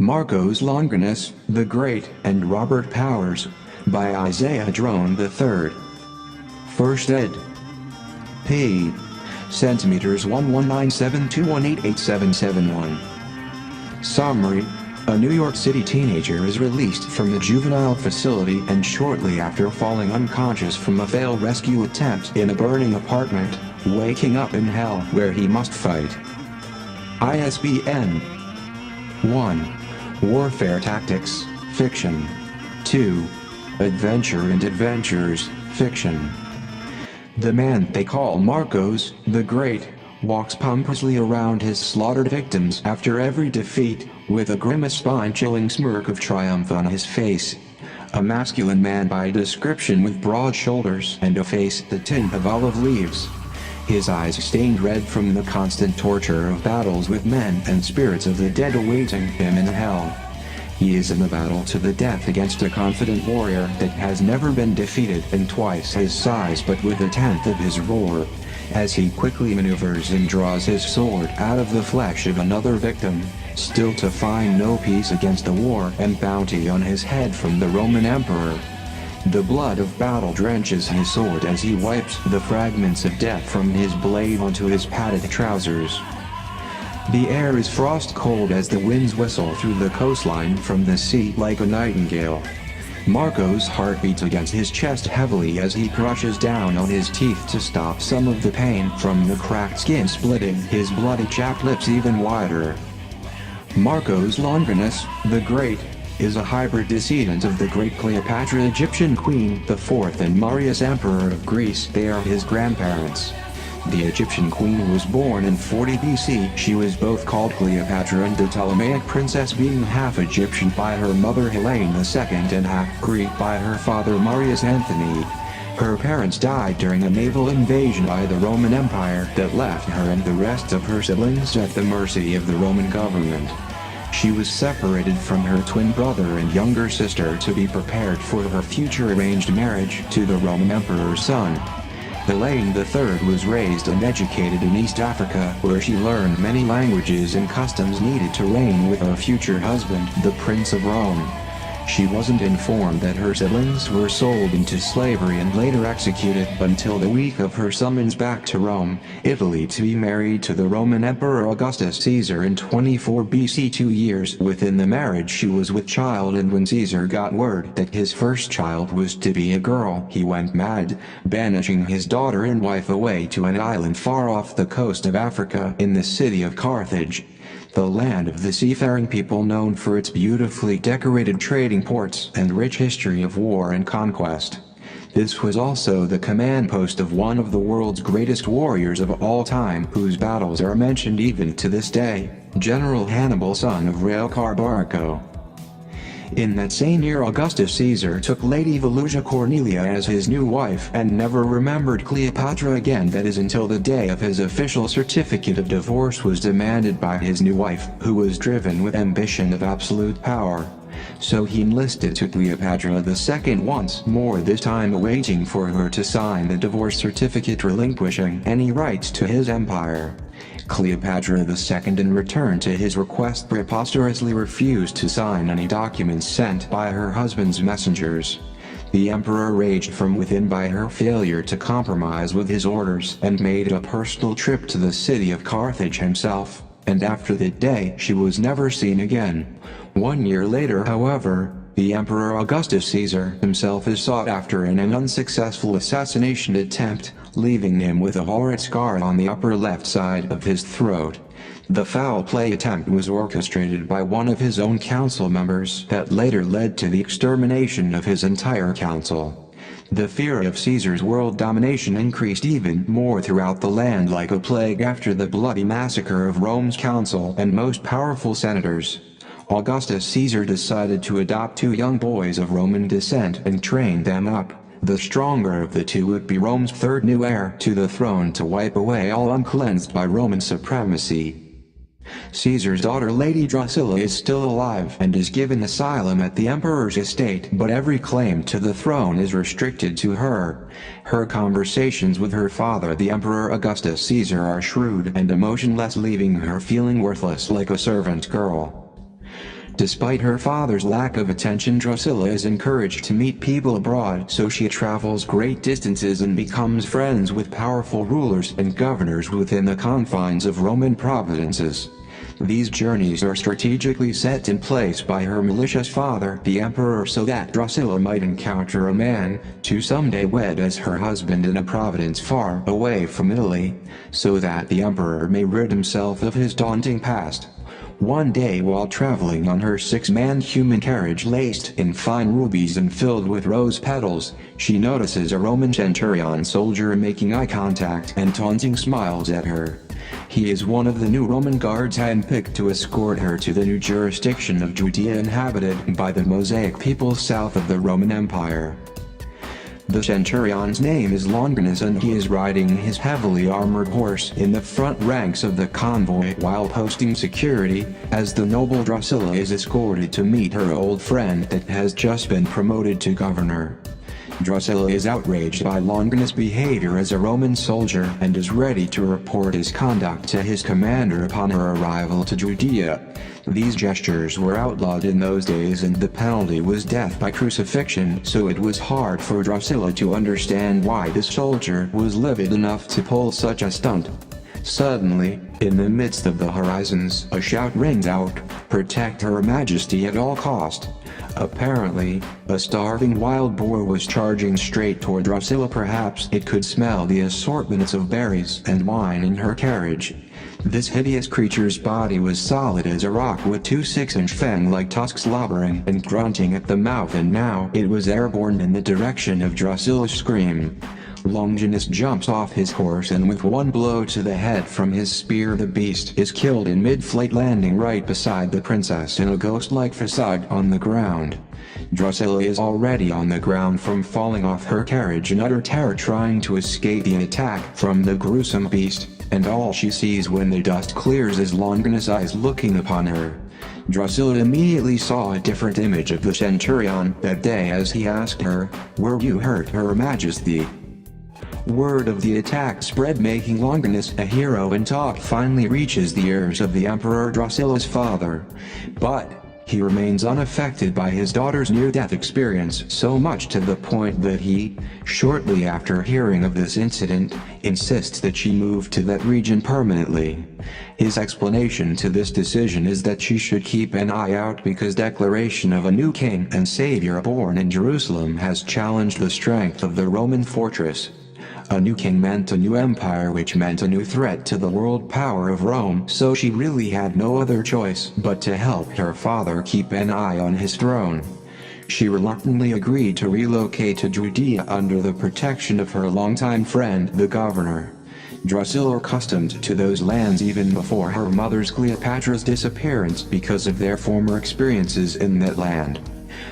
Marcos Longinus, the Great, and Robert Powers, by Isaiah Drone III. First ed. P. Centimeters 119721888771. Summary: a New York City teenager is released from the juvenile facility and shortly after falling unconscious from a failed rescue attempt in a burning apartment, waking up in hell where he must fight. ISBN 1. Warfare Tactics, Fiction. 2. Adventure and Adventures, Fiction. The man they call Marcos, the Great, walks pompously around his slaughtered victims after every defeat, with a grimace spine-chilling smirk of triumph on his face. A masculine man by description with broad shoulders and a face the tint of olive leaves. His eyes stained red from the constant torture of battles with men and spirits of the dead awaiting him in hell. He is in a battle to the death against a confident warrior that has never been defeated and twice his size but with a tenth of his roar, as he quickly maneuvers and draws his sword out of the flesh of another victim, still to find no peace against the war and bounty on his head from the Roman Emperor. The blood of battle drenches his sword as he wipes the fragments of death from his blade onto his padded trousers. The air is frost cold as the winds whistle through the coastline from the sea like a nightingale. Marcos' heart beats against his chest heavily as he crushes down on his teeth to stop some of the pain from the cracked skin splitting his bloody chapped lips even wider. Marcos Longinus, the Great, is a hybrid descendant of the great Cleopatra Egyptian Queen IV and Marius Emperor of Greece. They are his grandparents. The Egyptian queen was born in 40 BC. She was both called Cleopatra and the Ptolemaic princess, being half Egyptian by her mother Helene II and half Greek by her father Marius Anthony. Her parents died during a naval invasion by the Roman Empire that left her and the rest of her siblings at the mercy of the Roman government. She was separated from her twin brother and younger sister to be prepared for her future arranged marriage to the Roman Emperor's son. Helene III was raised and educated in East Africa, where she learned many languages and customs needed to reign with her future husband, the Prince of Rome. She wasn't informed that her siblings were sold into slavery and later executed until the week of her summons back to Rome, Italy, to be married to the Roman Emperor Augustus Caesar in 24 BC. 2 years within the marriage she was with child, and when Caesar got word that his first child was to be a girl, he went mad, banishing his daughter and wife away to an island far off the coast of Africa in the city of Carthage, the land of the seafaring people known for its beautifully decorated trading ports and rich history of war and conquest. This was also the command post of one of the world's greatest warriors of all time, whose battles are mentioned even to this day, General Hannibal, son of Railcar Barco. In that same year, Augustus Caesar took Lady Volusia Cornelia as his new wife and never remembered Cleopatra again. That is, until the day of his official certificate of divorce was demanded by his new wife, who was driven with ambition of absolute power. So he enlisted to Cleopatra II once more, this time awaiting for her to sign the divorce certificate relinquishing any rights to his empire. Cleopatra II, in return to his request, preposterously refused to sign any documents sent by her husband's messengers. The emperor, raged from within by her failure to compromise with his orders, and made a personal trip to the city of Carthage himself, and after that day she was never seen again. 1 year later, however, the Emperor Augustus Caesar himself is sought after in an unsuccessful assassination attempt, leaving him with a horrid scar on the upper left side of his throat. The foul play attempt was orchestrated by one of his own council members that later led to the extermination of his entire council. The fear of Caesar's world domination increased even more throughout the land like a plague after the bloody massacre of Rome's council and most powerful senators. Augustus Caesar decided to adopt 2 young boys of Roman descent and train them up. The stronger of the 2 would be Rome's third new heir to the throne, to wipe away all uncleansed by Roman supremacy. Caesar's daughter Lady Drusilla is still alive and is given asylum at the emperor's estate, but every claim to the throne is restricted to her. Her conversations with her father, the Emperor Augustus Caesar, are shrewd and emotionless, leaving her feeling worthless like a servant girl. Despite her father's lack of attention, Drusilla is encouraged to meet people abroad, so she travels great distances and becomes friends with powerful rulers and governors within the confines of Roman provinces. These journeys are strategically set in place by her malicious father, the emperor, so that Drusilla might encounter a man to someday wed as her husband in a province far away from Italy, so that the emperor may rid himself of his daunting past. One day, while traveling on her 6-man human carriage laced in fine rubies and filled with rose petals, she notices a Roman centurion soldier making eye contact and taunting smiles at her. He is one of the new Roman guards handpicked to escort her to the new jurisdiction of Judea inhabited by the Mosaic people south of the Roman Empire. The centurion's name is Longinus, and he is riding his heavily armored horse in the front ranks of the convoy while posting security, as the noble Drusilla is escorted to meet her old friend that has just been promoted to governor. Drusilla is outraged by Longinus' behavior as a Roman soldier and is ready to report his conduct to his commander upon her arrival to Judea. These gestures were outlawed in those days, and the penalty was death by crucifixion, so it was hard for Drusilla to understand why this soldier was livid enough to pull such a stunt. Suddenly, in the midst of the horizons, a shout rings out, "Protect Her Majesty at all cost!" Apparently, a starving wild boar was charging straight toward Drusilla. Perhaps it could smell the assortments of berries and wine in her carriage. This hideous creature's body was solid as a rock, with 2 6-inch fang-like tusks slobbering and grunting at the mouth, and now it was airborne in the direction of Drusilla's scream. Longinus jumps off his horse, and with one blow to the head from his spear the beast is killed in mid-flight, landing right beside the princess in a ghost-like facade on the ground. Drusilla is already on the ground from falling off her carriage in utter terror, trying to escape the attack from the gruesome beast, and all she sees when the dust clears is Longinus' eyes looking upon her. Drusilla immediately saw a different image of the centurion that day as he asked her, "Were you hurt, Her Majesty?" Word of the attack spread, making Longinus a hero, and talk finally reaches the ears of the emperor, Drusilla's father. But he remains unaffected by his daughter's near-death experience, so much to the point that he, shortly after hearing of this incident, insists that she move to that region permanently. His explanation to this decision is that she should keep an eye out because declaration of a new king and savior born in Jerusalem has challenged the strength of the Roman fortress. A new king meant a new empire, which meant a new threat to the world power of Rome, so she really had no other choice but to help her father keep an eye on his throne. She reluctantly agreed to relocate to Judea under the protection of her longtime friend, the governor. Drusilla, accustomed to those lands even before her mother's Cleopatra's disappearance because of their former experiences in that land.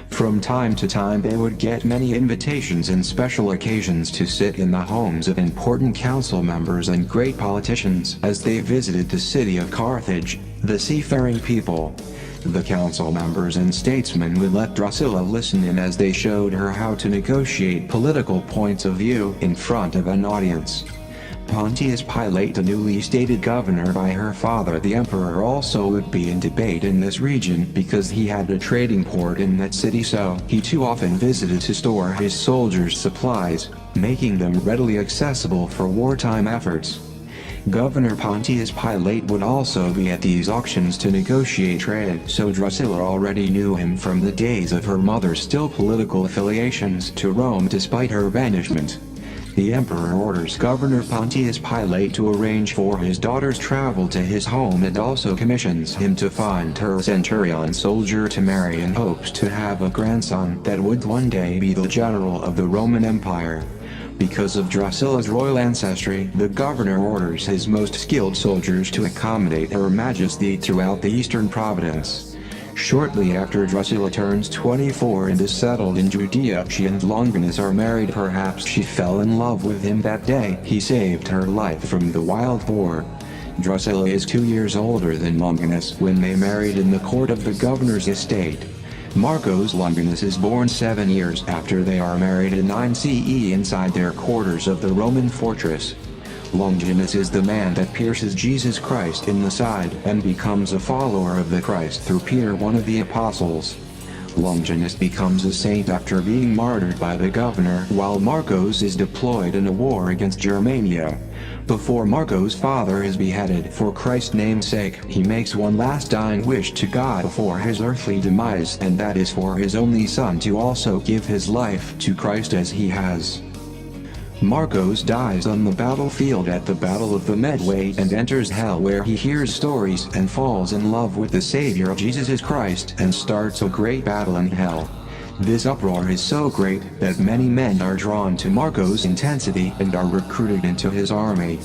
From time to time they would get many invitations and special occasions to sit in the homes of important council members and great politicians as they visited the city of Carthage, the seafaring people. The council members and statesmen would let Drusilla listen in as they showed her how to negotiate political points of view in front of an audience. Pontius Pilate, the newly stated governor by her father the emperor, also would be in debate in this region because he had a trading port in that city, so he too often visited to store his soldiers' supplies, making them readily accessible for wartime efforts. Governor Pontius Pilate would also be at these auctions to negotiate trade, so Drusilla already knew him from the days of her mother's still political affiliations to Rome despite her banishment. The emperor orders Governor Pontius Pilate to arrange for his daughter's travel to his home and also commissions him to find her centurion soldier to marry in hopes to have a grandson that would one day be the general of the Roman Empire. Because of Drusilla's royal ancestry, the governor orders his most skilled soldiers to accommodate Her Majesty throughout the eastern province. Shortly after Drusilla turns 24 and is settled in Judea, she and Longinus are married. Perhaps she fell in love with him that day. He saved her life from the wild boar. Drusilla is 2 years older than Longinus when they married in the court of the governor's estate. Marcus Longinus is born 7 years after they are married in 9 CE inside their quarters of the Roman fortress. Longinus is the man that pierces Jesus Christ in the side and becomes a follower of the Christ through Peter, one of the apostles. Longinus becomes a saint after being martyred by the governor while Marcos is deployed in a war against Germania. Before Marcos' father is beheaded for Christ's name's sake, he makes one last dying wish to God before his earthly demise, and that is for his only son to also give his life to Christ as he has. Marcos dies on the battlefield at the Battle of the Medway and enters hell, where he hears stories and falls in love with the Savior Jesus Christ and starts a great battle in hell. This uproar is so great that many men are drawn to Marcos' intensity and are recruited into his army.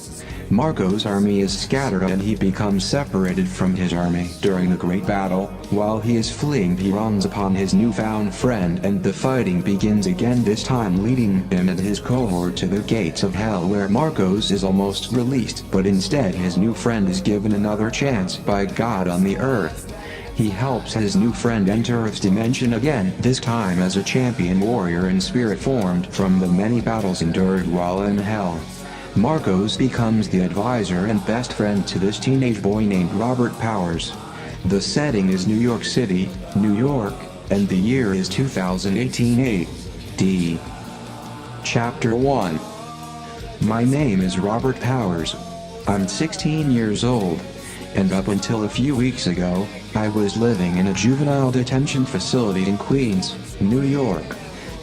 Marcos' army is scattered and he becomes separated from his army during the great battle. While he is fleeing, he runs upon his newfound friend and the fighting begins again, this time leading him and his cohort to the gates of hell, where Marcos is almost released, but instead his new friend is given another chance by God on the earth. He helps his new friend enter Earth's dimension again, this time as a champion warrior in spirit formed from the many battles endured while in hell. Marcos becomes the advisor and best friend to this teenage boy named Robert Powers. The setting is New York City, New York, and the year is 2018 AD. Chapter 1. My name is Robert Powers. I'm 16 years old, and up until a few weeks ago, I was living in a juvenile detention facility in Queens, New York.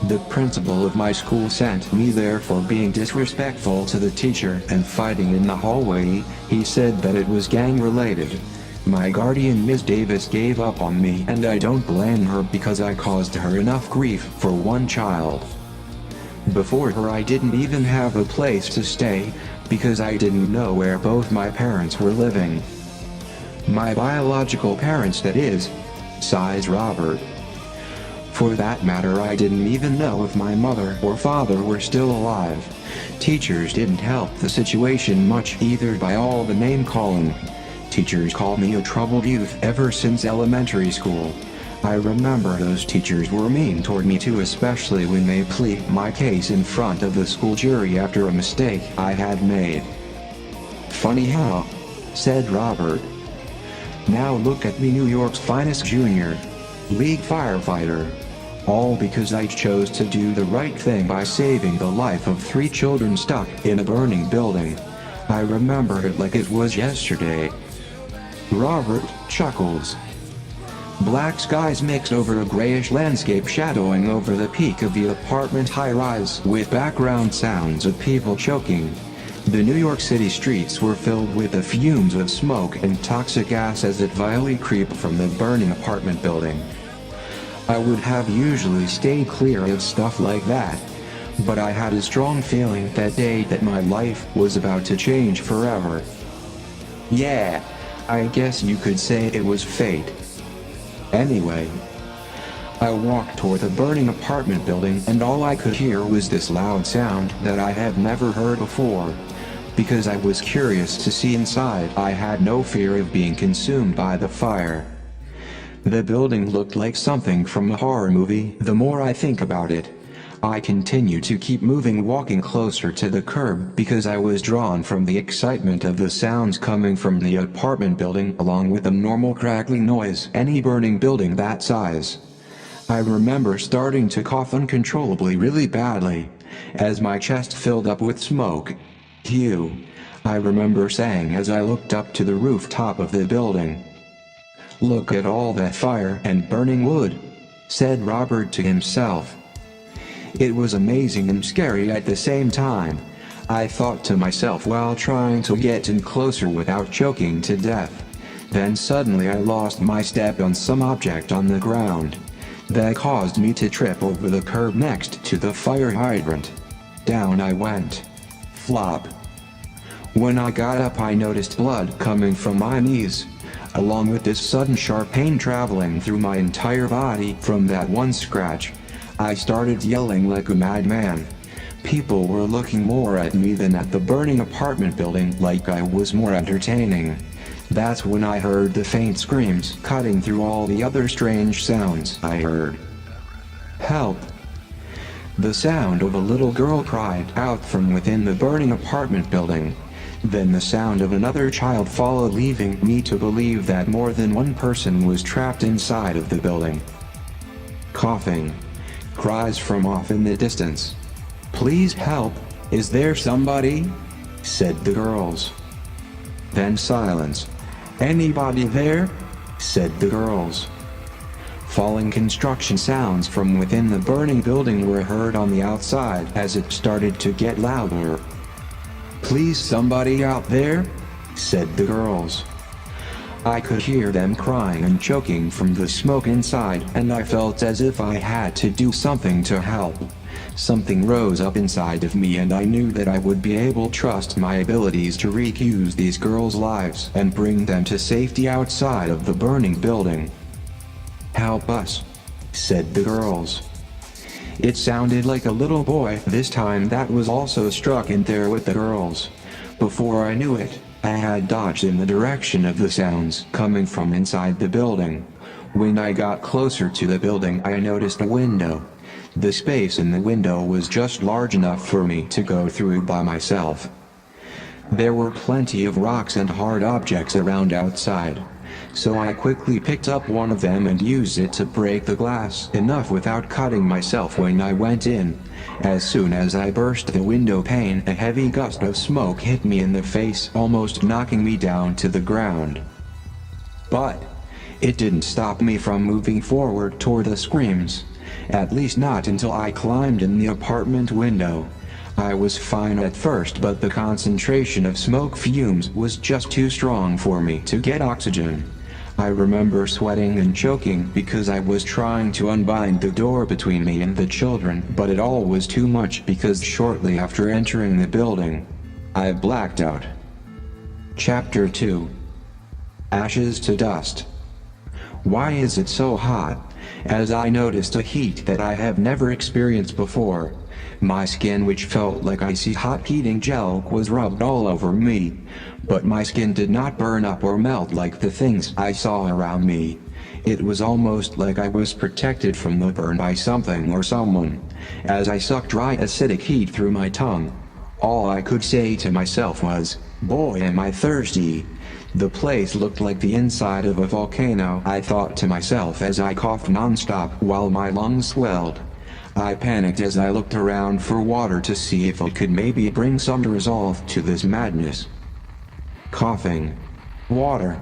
The principal of my school sent me there for being disrespectful to the teacher and fighting in the hallway. He said that it was gang-related. My guardian, Ms. Davis, gave up on me, and I don't blame her because I caused her enough grief for one child. Before her, I didn't even have a place to stay because I didn't know where both my parents were living. My biological parents, that is, sighs Robert. For that matter, I didn't even know if my mother or father were still alive. Teachers didn't help the situation much either by all the name-calling. Teachers called me a troubled youth ever since elementary school. I remember those teachers were mean toward me too, especially when they plead my case in front of the school jury after a mistake I had made. Funny how? Said Robert. Now look at me, New York's finest junior league firefighter. All because I chose to do the right thing by saving the life of 3 children stuck in a burning building. I remember it like it was yesterday. Robert chuckles. Black skies mix over a grayish landscape shadowing over the peak of the apartment high-rise with background sounds of people choking. The New York City streets were filled with the fumes of smoke and toxic gas as it vilely creeped from the burning apartment building. I would have usually stayed clear of stuff like that, but I had a strong feeling that day that my life was about to change forever. Yeah, I guess you could say it was fate. Anyway, I walked toward the burning apartment building and all I could hear was this loud sound that I had never heard before. Because I was curious to see inside, I had no fear of being consumed by the fire. The building looked like something from a horror movie. The more I think about it, I continue to keep moving, walking closer to the curb because I was drawn from the excitement of the sounds coming from the apartment building along with the normal crackling noise any burning building that size. I remember starting to cough uncontrollably really badly as my chest filled up with smoke. Phew, I remember saying as I looked up to the rooftop of the building. Look at all that fire and burning wood, said Robert to himself. It was amazing and scary at the same time, I thought to myself while trying to get in closer without choking to death. Then suddenly I lost my step on some object on the ground. That caused me to trip over the curb next to the fire hydrant. Down I went. Flop. When I got up, I noticed blood coming from my knees, along with this sudden sharp pain traveling through my entire body from that one scratch. I started yelling like a madman. People were looking more at me than at the burning apartment building, like I was more entertaining. That's when I heard the faint screams cutting through all the other strange sounds I heard. Help! The sound of a little girl cried out from within the burning apartment building. Then the sound of another child followed, leaving me to believe that more than one person was trapped inside of the building. Coughing. Cries from off in the distance. "Please help, is there somebody?" said the girls. Then silence. "Anybody there?" said the girls. Falling construction sounds from within the burning building were heard on the outside as it started to get louder. "Please, somebody out there?" said the girls. I could hear them crying and choking from the smoke inside, and I felt as if I had to do something to help. Something rose up inside of me, and I knew that I would be able to trust my abilities to rescue these girls' lives and bring them to safety outside of the burning building. "Help us," said the girls. It sounded like a little boy this time that was also struck in there with the girls. Before I knew it, I had dodged in the direction of the sounds coming from inside the building. When I got closer to the building, I noticed a window. The space in the window was just large enough for me to go through by myself. There were plenty of rocks and hard objects around outside, so I quickly picked up one of them and used it to break the glass enough without cutting myself when I went in. As soon as I burst the window pane, a heavy gust of smoke hit me in the face, almost knocking me down to the ground. But it didn't stop me from moving forward toward the screams. At least not until I climbed in the apartment window. I was fine at first, but the concentration of smoke fumes was just too strong for me to get oxygen. I remember sweating and choking because I was trying to unbind the door between me and the children, but it all was too much because shortly after entering the building, I blacked out. Chapter 2. Ashes to Dust. Why is it so hot? As I noticed a heat that I have never experienced before. My skin, which felt like icy hot heating gel, was rubbed all over me. But my skin did not burn up or melt like the things I saw around me. It was almost like I was protected from the burn by something or someone. As I sucked dry acidic heat through my tongue, all I could say to myself was, "Boy, am I thirsty." The place looked like the inside of a volcano, I thought to myself as I coughed non-stop while my lungs swelled. I panicked as I looked around for water to see if I could maybe bring some resolve to this madness. Coughing. "Water,"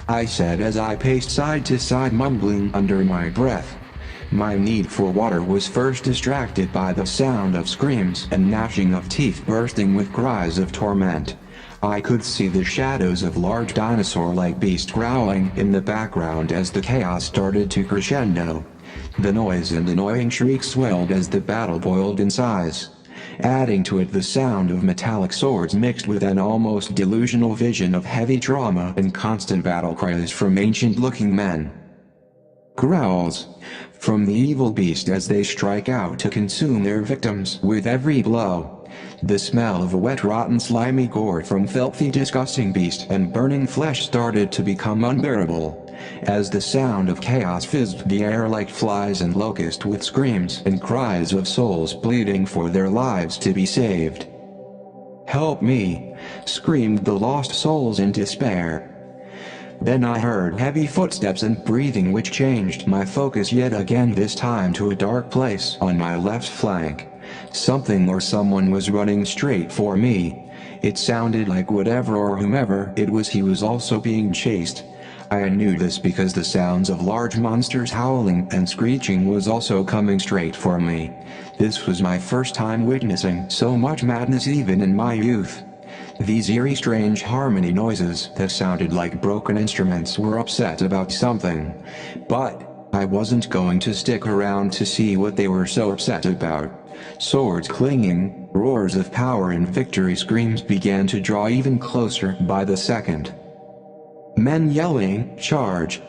I said as I paced side to side, mumbling under my breath. My need for water was first distracted by the sound of screams and gnashing of teeth bursting with cries of torment. I could see the shadows of large dinosaur-like beasts growling in the background as the chaos started to crescendo. The noise and annoying shrieks swelled as the battle boiled in size. Adding to it the sound of metallic swords mixed with an almost delusional vision of heavy trauma and constant battle cries from ancient-looking men. Growls from the evil beast as they strike out to consume their victims with every blow. The smell of wet, rotten, slimy gore from filthy, disgusting beast and burning flesh started to become unbearable, as the sound of chaos fizzed the air like flies and locusts with screams and cries of souls pleading for their lives to be saved. "Help me!" screamed the lost souls in despair. Then I heard heavy footsteps and breathing, which changed my focus yet again, this time to a dark place on my left flank. Something or someone was running straight for me. It sounded like whatever or whomever it was, he was also being chased. I knew this because the sounds of large monsters howling and screeching was also coming straight for me. This was my first time witnessing so much madness even in my youth. These eerie, strange harmony noises that sounded like broken instruments were upset about something. But I wasn't going to stick around to see what they were so upset about. Swords clinging, roars of power and victory screams began to draw even closer by the second. Men yelling, "Charge!"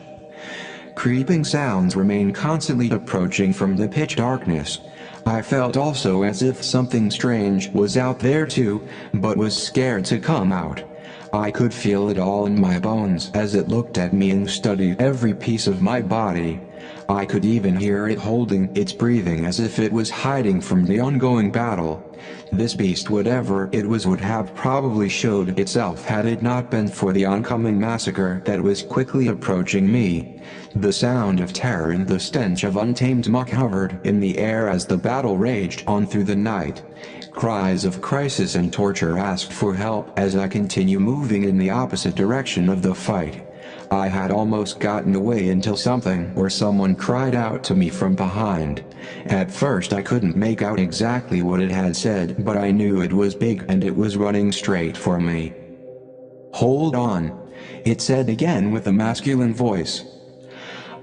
Creeping sounds remained constantly approaching from the pitch darkness. I felt also as if something strange was out there too, but was scared to come out. I could feel it all in my bones as it looked at me and studied every piece of my body. I could even hear it holding its breathing as if it was hiding from the ongoing battle. This beast, whatever it was, would have probably showed itself had it not been for the oncoming massacre that was quickly approaching me. The sound of terror and the stench of untamed muck hovered in the air as the battle raged on through the night. Cries of crisis and torture asked for help as I continue moving in the opposite direction of the fight. I had almost gotten away until something or someone cried out to me from behind. At first I couldn't make out exactly what it had said, but I knew it was big and it was running straight for me. "Hold on," it said again with a masculine voice.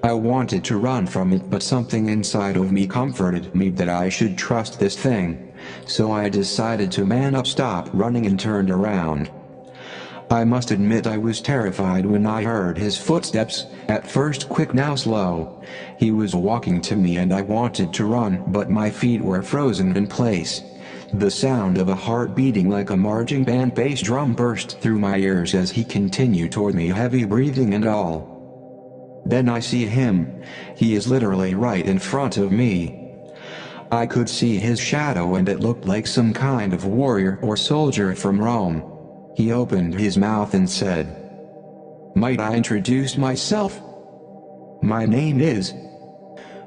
I wanted to run from it, but something inside of me comforted me that I should trust this thing. So I decided to man up, stop running, and turned around. I must admit I was terrified when I heard his footsteps, at first quick, now slow. He was walking to me and I wanted to run, but my feet were frozen in place. The sound of a heart beating like a marching band bass drum burst through my ears as he continued toward me, heavy breathing and all. Then I see him. He is literally right in front of me. I could see his shadow and it looked like some kind of warrior or soldier from Rome. He opened his mouth and said, "Might I introduce myself? My name is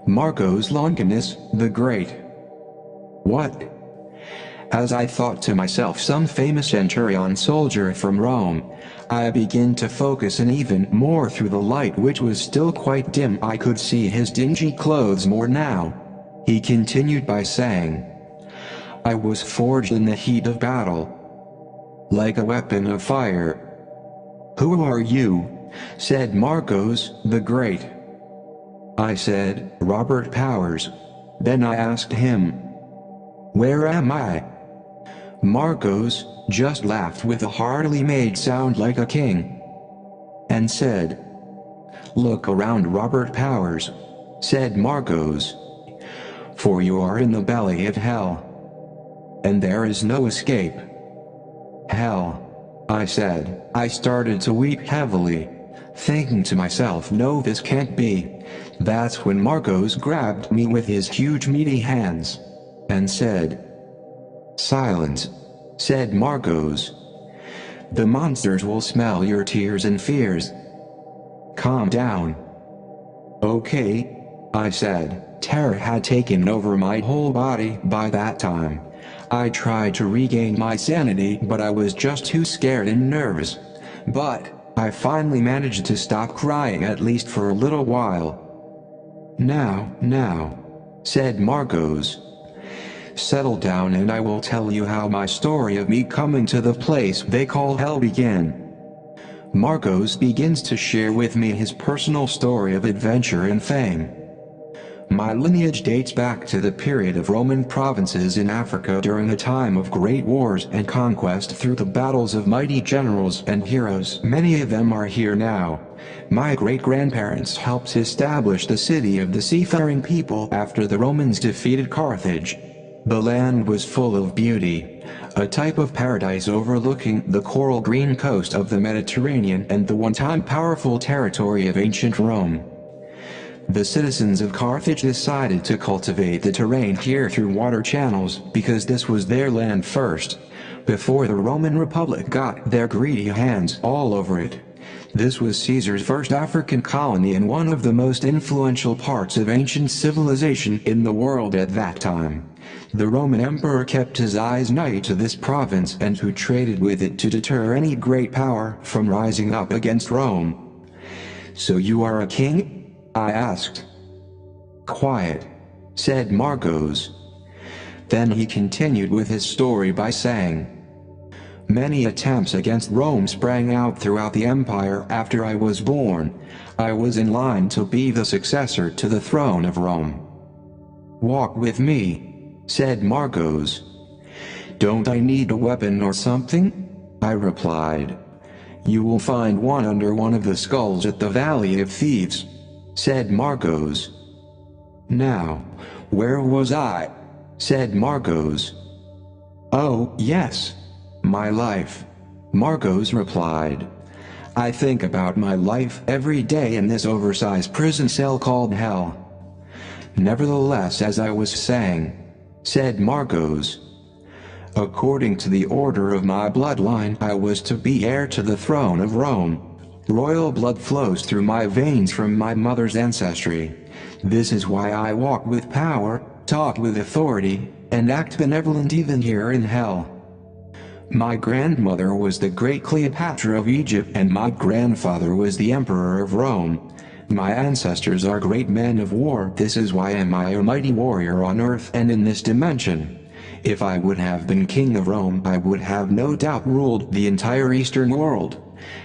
Marcos Longinus the Great." What? As I thought to myself, some famous centurion soldier from Rome, I began to focus in even more through the light, which was still quite dim. I could see his dingy clothes more now. He continued by saying, "I was forged in the heat of battle, like a weapon of fire." "Who are you?" said Marcos the Great. I said, "Robert Powers." Then I asked him, "Where am I?" Marcos just laughed with a heartily made sound like a king, and said, "Look around, Robert Powers," said Marcos, "for you are in the belly of hell, and there is no escape." "Hell," I said. I started to weep heavily, thinking to myself, no, this can't be. That's when Marcos grabbed me with his huge meaty hands, and said, "Silence," said Marcos. "The monsters will smell your tears and fears. Calm down." "Okay," I said. Terror had taken over my whole body by that time. I tried to regain my sanity, but I was just too scared and nervous. But I finally managed to stop crying, at least for a little while. Now, said Marcos. "Settle down and I will tell you how my story of me coming to the place they call hell began." Marcos begins to share with me his personal story of adventure and fame. My lineage dates back to the period of Roman provinces in Africa during a time of great wars and conquest through the battles of mighty generals and heroes. Many of them are here now. My great-grandparents helped establish the city of the seafaring people after the Romans defeated Carthage. The land was full of beauty, a type of paradise overlooking the coral green coast of the Mediterranean and the one-time powerful territory of ancient Rome. The citizens of Carthage decided to cultivate the terrain here through water channels because this was their land first, before the Roman Republic got their greedy hands all over it. This was Caesar's first African colony and one of the most influential parts of ancient civilization in the world at that time. The Roman emperor kept his eyes nigh to this province and who traded with it to deter any great power from rising up against Rome. "So you are a king?" I asked. "Quiet," said Marcos. Then he continued with his story by saying, "Many attempts against Rome sprang out throughout the empire after I was born. I was in line to be the successor to the throne of Rome." "Walk with me," said Marcos. "Don't I need a weapon or something?" I replied. "You will find one under one of the skulls at the Valley of Thieves," said Marcos. "Now, where was I?" said Marcos. "Oh, yes. My life," Marcos replied. I think about my life every day in this oversized prison cell called hell. Nevertheless, as I was saying, said Marcos, according to the order of my bloodline, I was to be heir to the throne of Rome. Royal blood flows through my veins from my mother's ancestry. This is why I walk with power, talk with authority, and act benevolent even here in hell. My grandmother was the great Cleopatra of Egypt, and my grandfather was the Emperor of Rome. My ancestors are great men of war. This is why I am a mighty warrior on earth and in this dimension. If I would have been king of Rome, I would have no doubt ruled the entire Eastern world.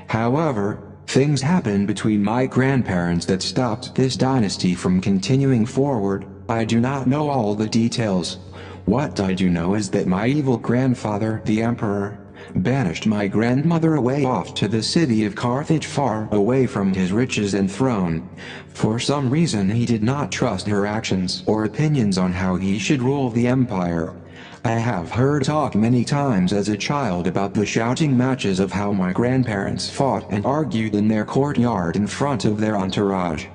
However, things happened between my grandparents that stopped this dynasty from continuing forward. I do not know all the details. What I do know is that my evil grandfather, the emperor, banished my grandmother away off to the city of Carthage, far away from his riches and throne. For some reason he did not trust her actions or opinions on how he should rule the empire. I have heard talk many times as a child about the shouting matches of how my grandparents fought and argued in their courtyard in front of their entourage.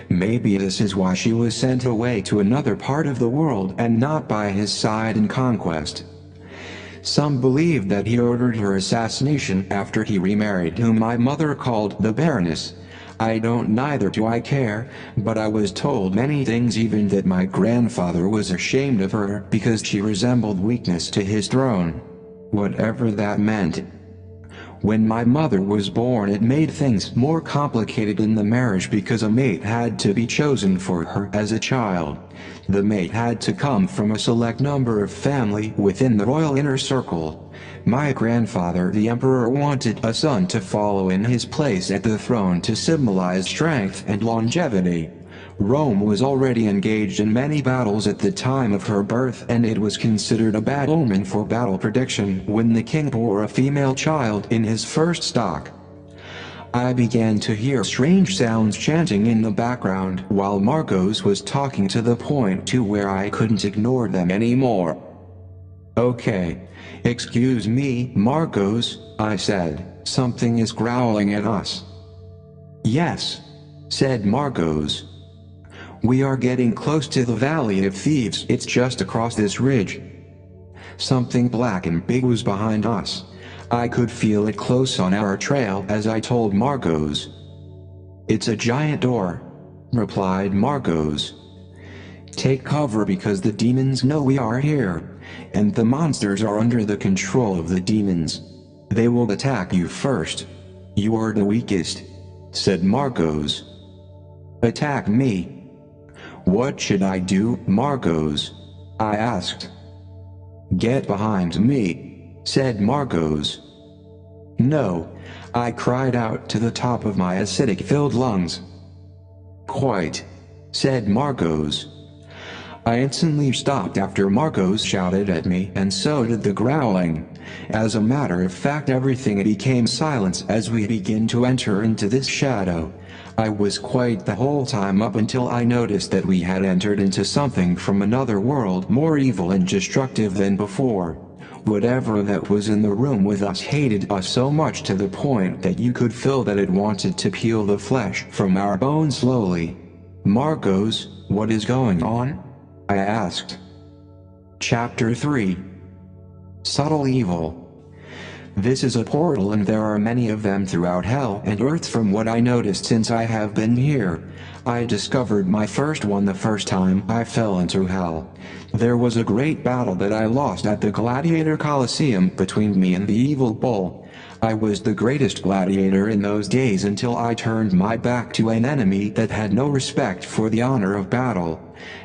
Maybe this is why she was sent away to another part of the world and not by his side in conquest. Some believe that he ordered her assassination after he remarried, whom my mother called the Baroness. I don't, neither do I care, but I was told many things, even that my grandfather was ashamed of her because she resembled weakness to his throne. Whatever that meant. When my mother was born, it made things more complicated in the marriage because a mate had to be chosen for her as a child. The mate had to come from a select number of family within the royal inner circle. My grandfather, the emperor, wanted a son to follow in his place at the throne to symbolize strength and longevity. Rome was already engaged in many battles at the time of her birth, and it was considered a bad omen for battle prediction when the king bore a female child in his first stock. I began to hear strange sounds chanting in the background while Marcos was talking, to the point to where I couldn't ignore them anymore. Okay. Excuse me, Marcos, I said. Something is growling at us. Yes, said Marcos. We are getting close to the Valley of Thieves. It's just across this ridge. Something black and big was behind us. I could feel it close on our trail, as I told Marcos. It's a giant door, replied Marcos. Take cover because the demons know we are here, and the monsters are under the control of the demons. They will attack you first. You are the weakest, said Marcos. Attack me. What should I do, Marcos? I asked. Get behind me, said Marcos. No, I cried out to the top of my acidic-filled lungs. Quite, said Marcos. I instantly stopped after Marcos shouted at me, and so did the growling. As a matter of fact, everything became silence as we began to enter into this shadow. I was quiet the whole time up until I noticed that we had entered into something from another world, more evil and destructive than before. Whatever that was in the room with us hated us so much to the point that you could feel that it wanted to peel the flesh from our bones slowly. Marcos, what is going on? I asked. Chapter 3. Subtle Evil. This is a portal, and there are many of them throughout hell and earth from what I noticed since I have been here. I discovered my first one the first time I fell into hell. There was a great battle that I lost at the Gladiator Colosseum between me and the evil bull. I was the greatest gladiator in those days until I turned my back to an enemy that had no respect for the honor of battle.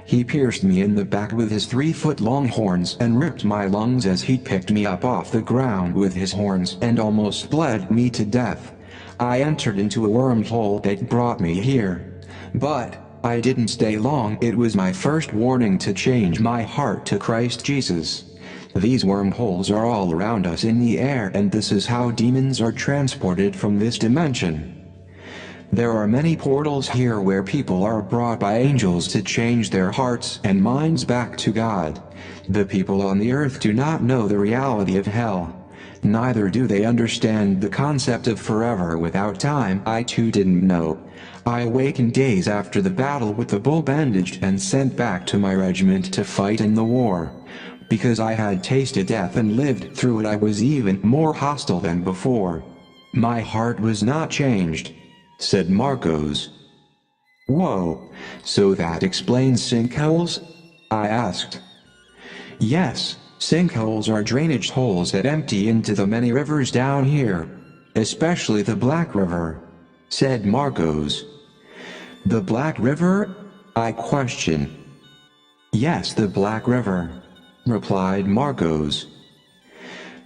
He pierced me in the back with his 3-foot-long horns and ripped my lungs as he picked me up off the ground with his horns and almost bled me to death. I entered into a wormhole that brought me here. But I didn't stay long. It was my first warning to change my heart to Christ Jesus. These wormholes are all around us in the air, and this is how demons are transported from this dimension. There are many portals here where people are brought by angels to change their hearts and minds back to God. The people on the earth do not know the reality of hell. Neither do they understand the concept of forever without time. I too didn't know. I awakened days after the battle with the bull bandaged and sent back to my regiment to fight in the war. Because I had tasted death and lived through it, I was even more hostile than before. My heart was not changed, said Marcos. Whoa, so that explains sinkholes? I asked. Yes, sinkholes are drainage holes that empty into the many rivers down here, especially the Black River, said Marcos. The Black River? I questioned. Yes, the Black River, replied Marcos.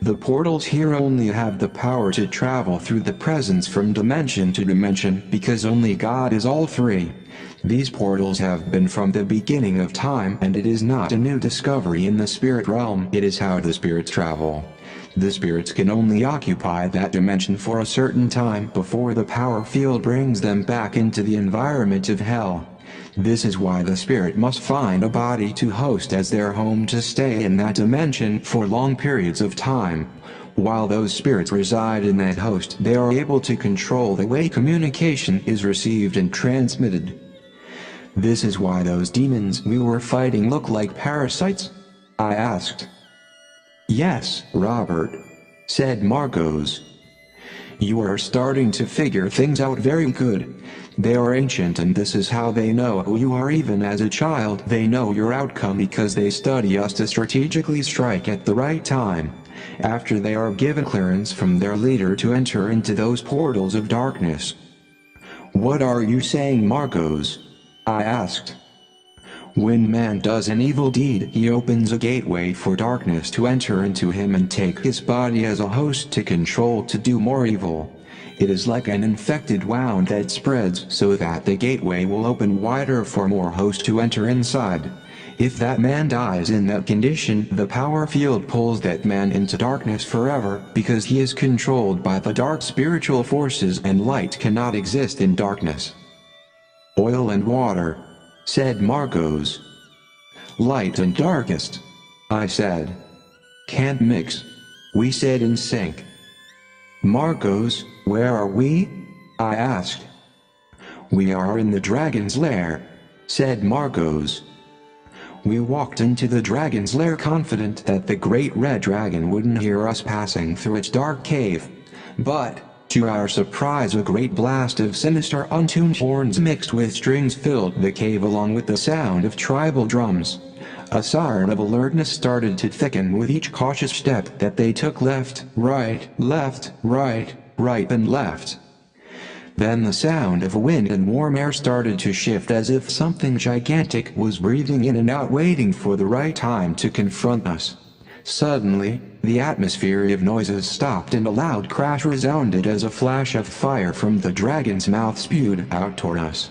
The portals here only have the power to travel through the presence from dimension to dimension because only God is all three. These portals have been from the beginning of time, and it is not a new discovery in the spirit realm. It is how the spirits travel. The spirits can only occupy that dimension for a certain time before the power field brings them back into the environment of hell. This is why the spirit must find a body to host as their home to stay in that dimension for long periods of time. While those spirits reside in that host, they are able to control the way communication is received and transmitted. This is why those demons we were fighting look like parasites? I asked. Yes, Robert, said Marcos. You are starting to figure things out very good. They are ancient, and this is how they know who you are. Even as a child, they know your outcome because they study us to strategically strike at the right time, after they are given clearance from their leader to enter into those portals of darkness. What are you saying, Marcos? I asked. When man does an evil deed, he opens a gateway for darkness to enter into him and take his body as a host to control to do more evil. It is like an infected wound that spreads so that the gateway will open wider for more hosts to enter inside. If that man dies in that condition, the power field pulls that man into darkness forever because he is controlled by the dark spiritual forces, and light cannot exist in darkness. Oil and water, said Marcos. Light and darkest, I said. Can't mix, we said in sync. Marcos, where are we? I asked. We are in the dragon's lair, said Marcos. We walked into the dragon's lair confident that the great red dragon wouldn't hear us passing through its dark cave. But, to our surprise, a great blast of sinister untuned horns mixed with strings filled the cave along with the sound of tribal drums. A siren of alertness started to thicken with each cautious step that they took left, right, right and left. Then the sound of wind and warm air started to shift as if something gigantic was breathing in and out waiting for the right time to confront us. Suddenly, the atmosphere of noises stopped and a loud crash resounded as a flash of fire from the dragon's mouth spewed out toward us.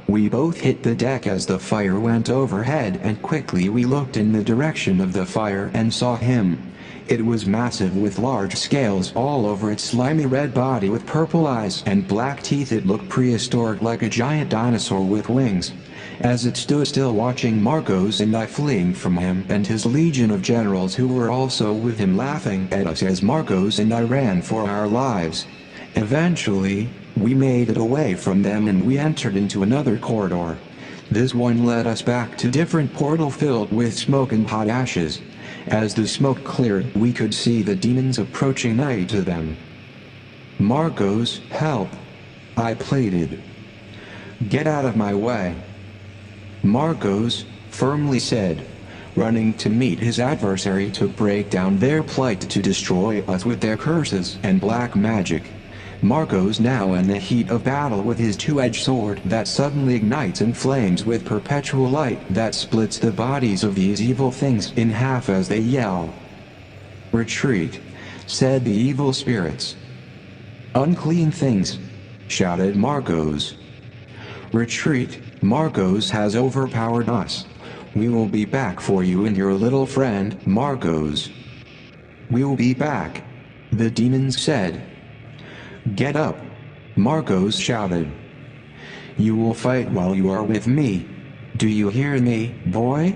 We both hit the deck as the fire went overhead, and quickly we looked in the direction of the fire and saw him. It was massive with large scales all over its slimy red body with purple eyes and black teeth. It looked prehistoric, like a giant dinosaur with wings. As it stood still watching Marcos and I fleeing from him and his legion of generals who were also with him laughing at us as Marcos and I ran for our lives. Eventually, we made it away from them and we entered into another corridor. This one led us back to a different portal filled with smoke and hot ashes. As the smoke cleared, we could see the demons approaching nigh to them. Marcos, help! I pleaded. Get out of my way! Marcos firmly said, running to meet his adversary to break down their plight to destroy us with their curses and black magic. Marcos, now in the heat of battle with his two-edged sword that suddenly ignites and flames with perpetual light that splits the bodies of these evil things in half as they yell. Retreat, said the evil spirits. Unclean things, shouted Marcos. Retreat, Marcos has overpowered us. We will be back for you and your little friend, Marcos. We'll be back, the demons said. Get up, Marcos shouted. You will fight while you are with me. Do you hear me, boy?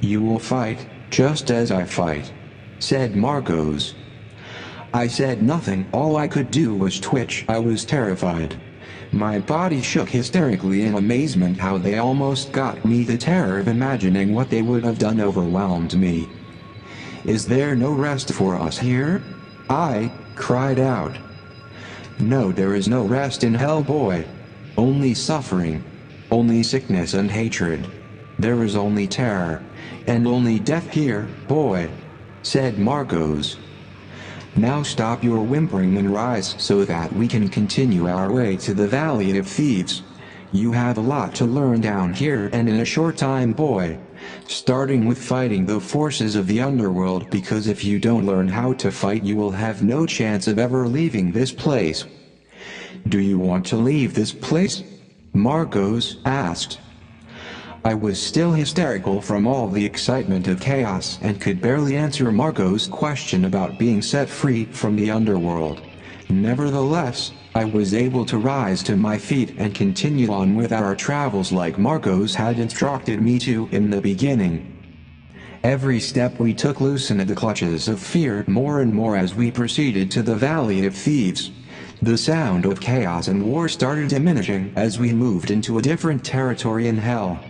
You will fight, just as I fight, said Marcos. I said nothing. All I could do was twitch. I was terrified. My body shook hysterically in amazement. How they almost got me. The terror of imagining what they would have done overwhelmed me. Is there no rest for us here? I cried out. No, there is no rest in hell, boy. Only suffering. Only sickness and hatred. There is only terror. And only death here, boy, said Marcos. Now stop your whimpering and rise so that we can continue our way to the Valley of Thieves. You have a lot to learn down here and in a short time, boy. Starting with fighting the forces of the underworld, because if you don't learn how to fight you will have no chance of ever leaving this place. Do you want to leave this place? Marcos asked. I was still hysterical from all the excitement of chaos and could barely answer Marcos' question about being set free from the underworld. Nevertheless, I was able to rise to my feet and continue on with our travels like Marcos had instructed me to in the beginning. Every step we took loosened the clutches of fear more and more as we proceeded to the Valley of Thieves. The sound of chaos and war started diminishing as we moved into a different territory in hell.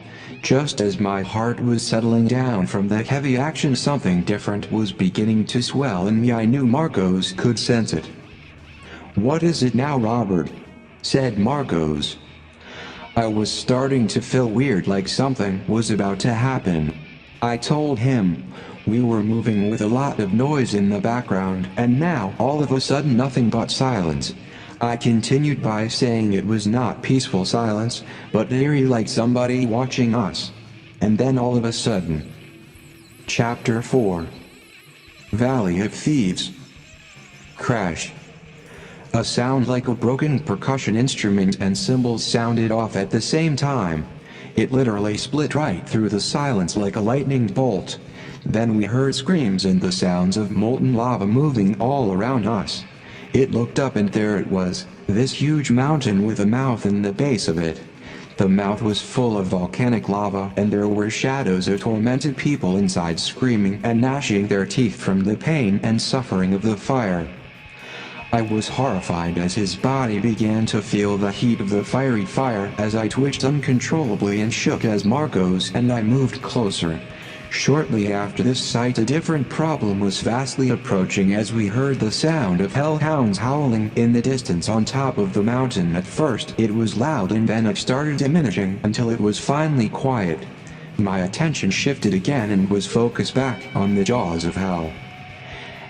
Just as my heart was settling down from the heavy action, something different was beginning to swell in me. I knew Marcos could sense it. What is it now, Robert? Said Marcos. I was starting to feel weird, like something was about to happen. I told him. We were moving with a lot of noise in the background, and now all of a sudden nothing but silence. I continued by saying it was not peaceful silence, but eerie, like somebody watching us. And then all of a sudden. Chapter 4. Valley of Thieves. Crash. A sound like a broken percussion instrument and cymbals sounded off at the same time. It literally split right through the silence like a lightning bolt. Then we heard screams and the sounds of molten lava moving all around us. It looked up and there it was, this huge mountain with a mouth in the base of it. The mouth was full of volcanic lava and there were shadows of tormented people inside screaming and gnashing their teeth from the pain and suffering of the fire. I was horrified as his body began to feel the heat of the fiery fire as I twitched uncontrollably and shook as Marcos and I moved closer. Shortly after this sight, a different problem was vastly approaching as we heard the sound of hellhounds howling in the distance on top of the mountain. At first it was loud and then it started diminishing until it was finally quiet. My attention shifted again and was focused back on the jaws of hell.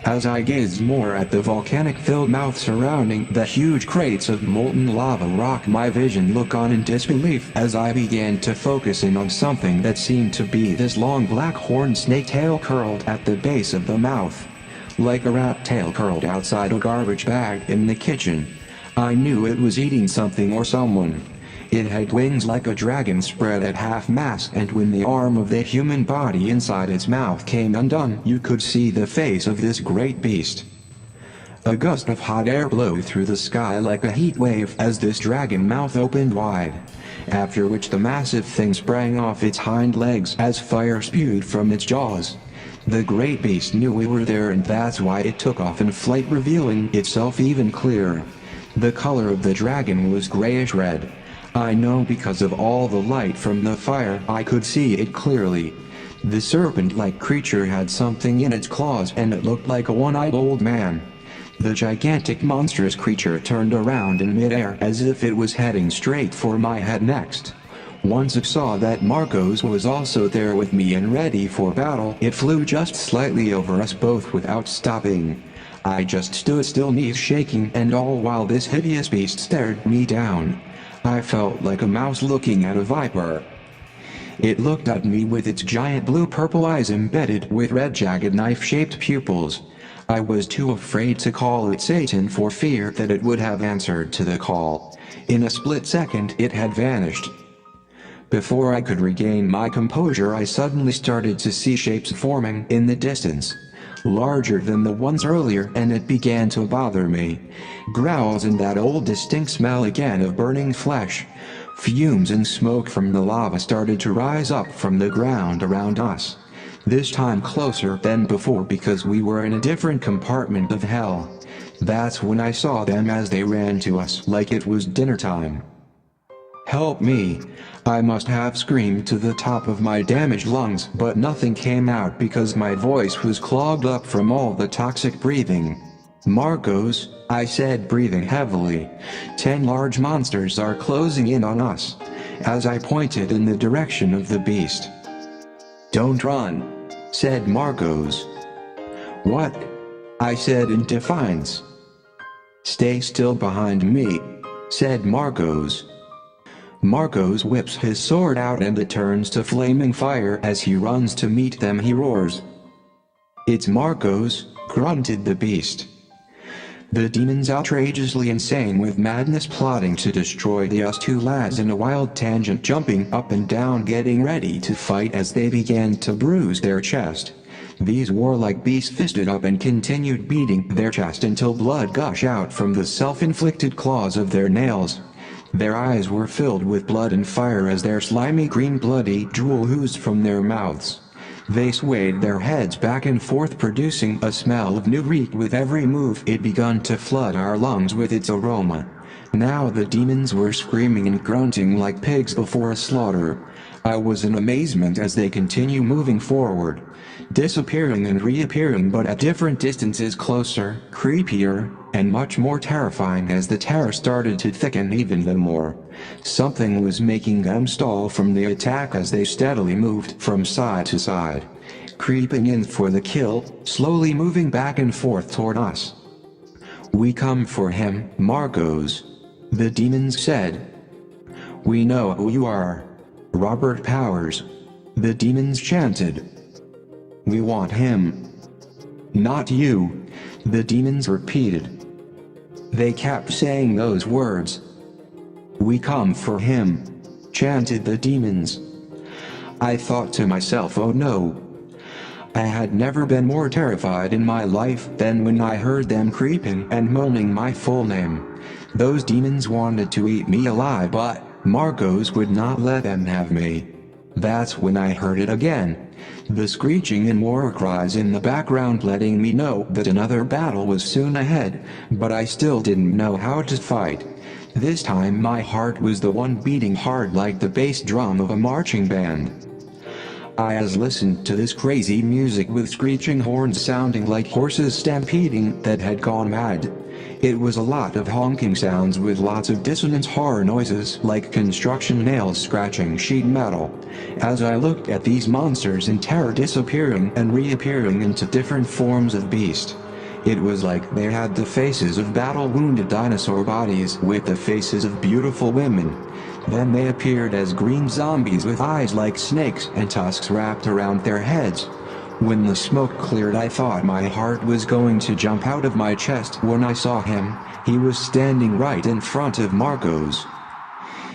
As I gazed more at the volcanic-filled mouth surrounding the huge crates of molten lava rock, my vision looked on in disbelief as I began to focus in on something that seemed to be this long black horned snake tail curled at the base of the mouth. Like a rat tail curled outside a garbage bag in the kitchen. I knew it was eating something or someone. It had wings like a dragon spread at half-mast, and when the arm of the human body inside its mouth came undone, you could see the face of this great beast. A gust of hot air blew through the sky like a heat wave as this dragon mouth opened wide, after which the massive thing sprang off its hind legs as fire spewed from its jaws. The great beast knew we were there, and that's why it took off in flight, revealing itself even clearer. The color of the dragon was grayish-red. I know because of all the light from the fire I could see it clearly. The serpent-like creature had something in its claws and it looked like a one-eyed old man. The gigantic monstrous creature turned around in midair as if it was heading straight for my head next. Once it saw that Marcos was also there with me and ready for battle, it flew just slightly over us both without stopping. I just stood still, knees shaking, and all while this hideous beast stared me down. I felt like a mouse looking at a viper. It looked at me with its giant blue-purple eyes embedded with red jagged knife-shaped pupils. I was too afraid to call it Satan for fear that it would have answered to the call. In a split second it had vanished. Before I could regain my composure, I suddenly started to see shapes forming in the distance, larger than the ones earlier, and it began to bother me. Growls and that old distinct smell again of burning flesh. Fumes and smoke from the lava started to rise up from the ground around us. This time closer than before because we were in a different compartment of hell. That's when I saw them as they ran to us like it was dinner time. Help me! I must have screamed to the top of my damaged lungs, but nothing came out because my voice was clogged up from all the toxic breathing. Marcos, I said, breathing heavily. 10 large monsters are closing in on us, as I pointed in the direction of the beast. Don't run, said Marcos. What? I said in defiance. Stay still behind me, said Marcos. Marcos whips his sword out and it turns to flaming fire as he runs to meet them. He roars. It's Marcos, grunted the beast. The demon's outrageously insane with madness, plotting to destroy the us two lads in a wild tangent, jumping up and down, getting ready to fight as they began to bruise their chest. These warlike beasts fisted up and continued beating their chest until blood gushed out from the self-inflicted claws of their nails. Their eyes were filled with blood and fire as their slimy green bloody drool oozed from their mouths. They swayed their heads back and forth, producing a smell of new reek with every move. It begun to flood our lungs with its aroma. Now the demons were screaming and grunting like pigs before a slaughter. I was in amazement as they continue moving forward, disappearing and reappearing, but at different distances, closer, creepier, and much more terrifying as the terror started to thicken even more. Something was making them stall from the attack as they steadily moved from side to side, creeping in for the kill, slowly moving back and forth toward us. We come for him, Marcos, the demons said. We know who you are, Robert Powers, the demons chanted. We want him. Not you, the demons repeated. They kept saying those words. We come for him, chanted the demons. I thought to myself, oh no. I had never been more terrified in my life than when I heard them creeping and moaning my full name. Those demons wanted to eat me alive, but Marcos would not let them have me. That's when I heard it again. The screeching and war cries in the background, letting me know that another battle was soon ahead, but I still didn't know how to fight. This time my heart was the one beating hard like the bass drum of a marching band. I listened to this crazy music with screeching horns sounding like horses stampeding that had gone mad. It was a lot of honking sounds with lots of dissonant horror noises like construction nails scratching sheet metal. As I looked at these monsters in terror, disappearing and reappearing into different forms of beast, it was like they had the faces of battle-wounded dinosaur bodies with the faces of beautiful women. Then they appeared as green zombies with eyes like snakes and tusks wrapped around their heads. When the smoke cleared, I thought my heart was going to jump out of my chest when I saw him. He was standing right in front of Marcos.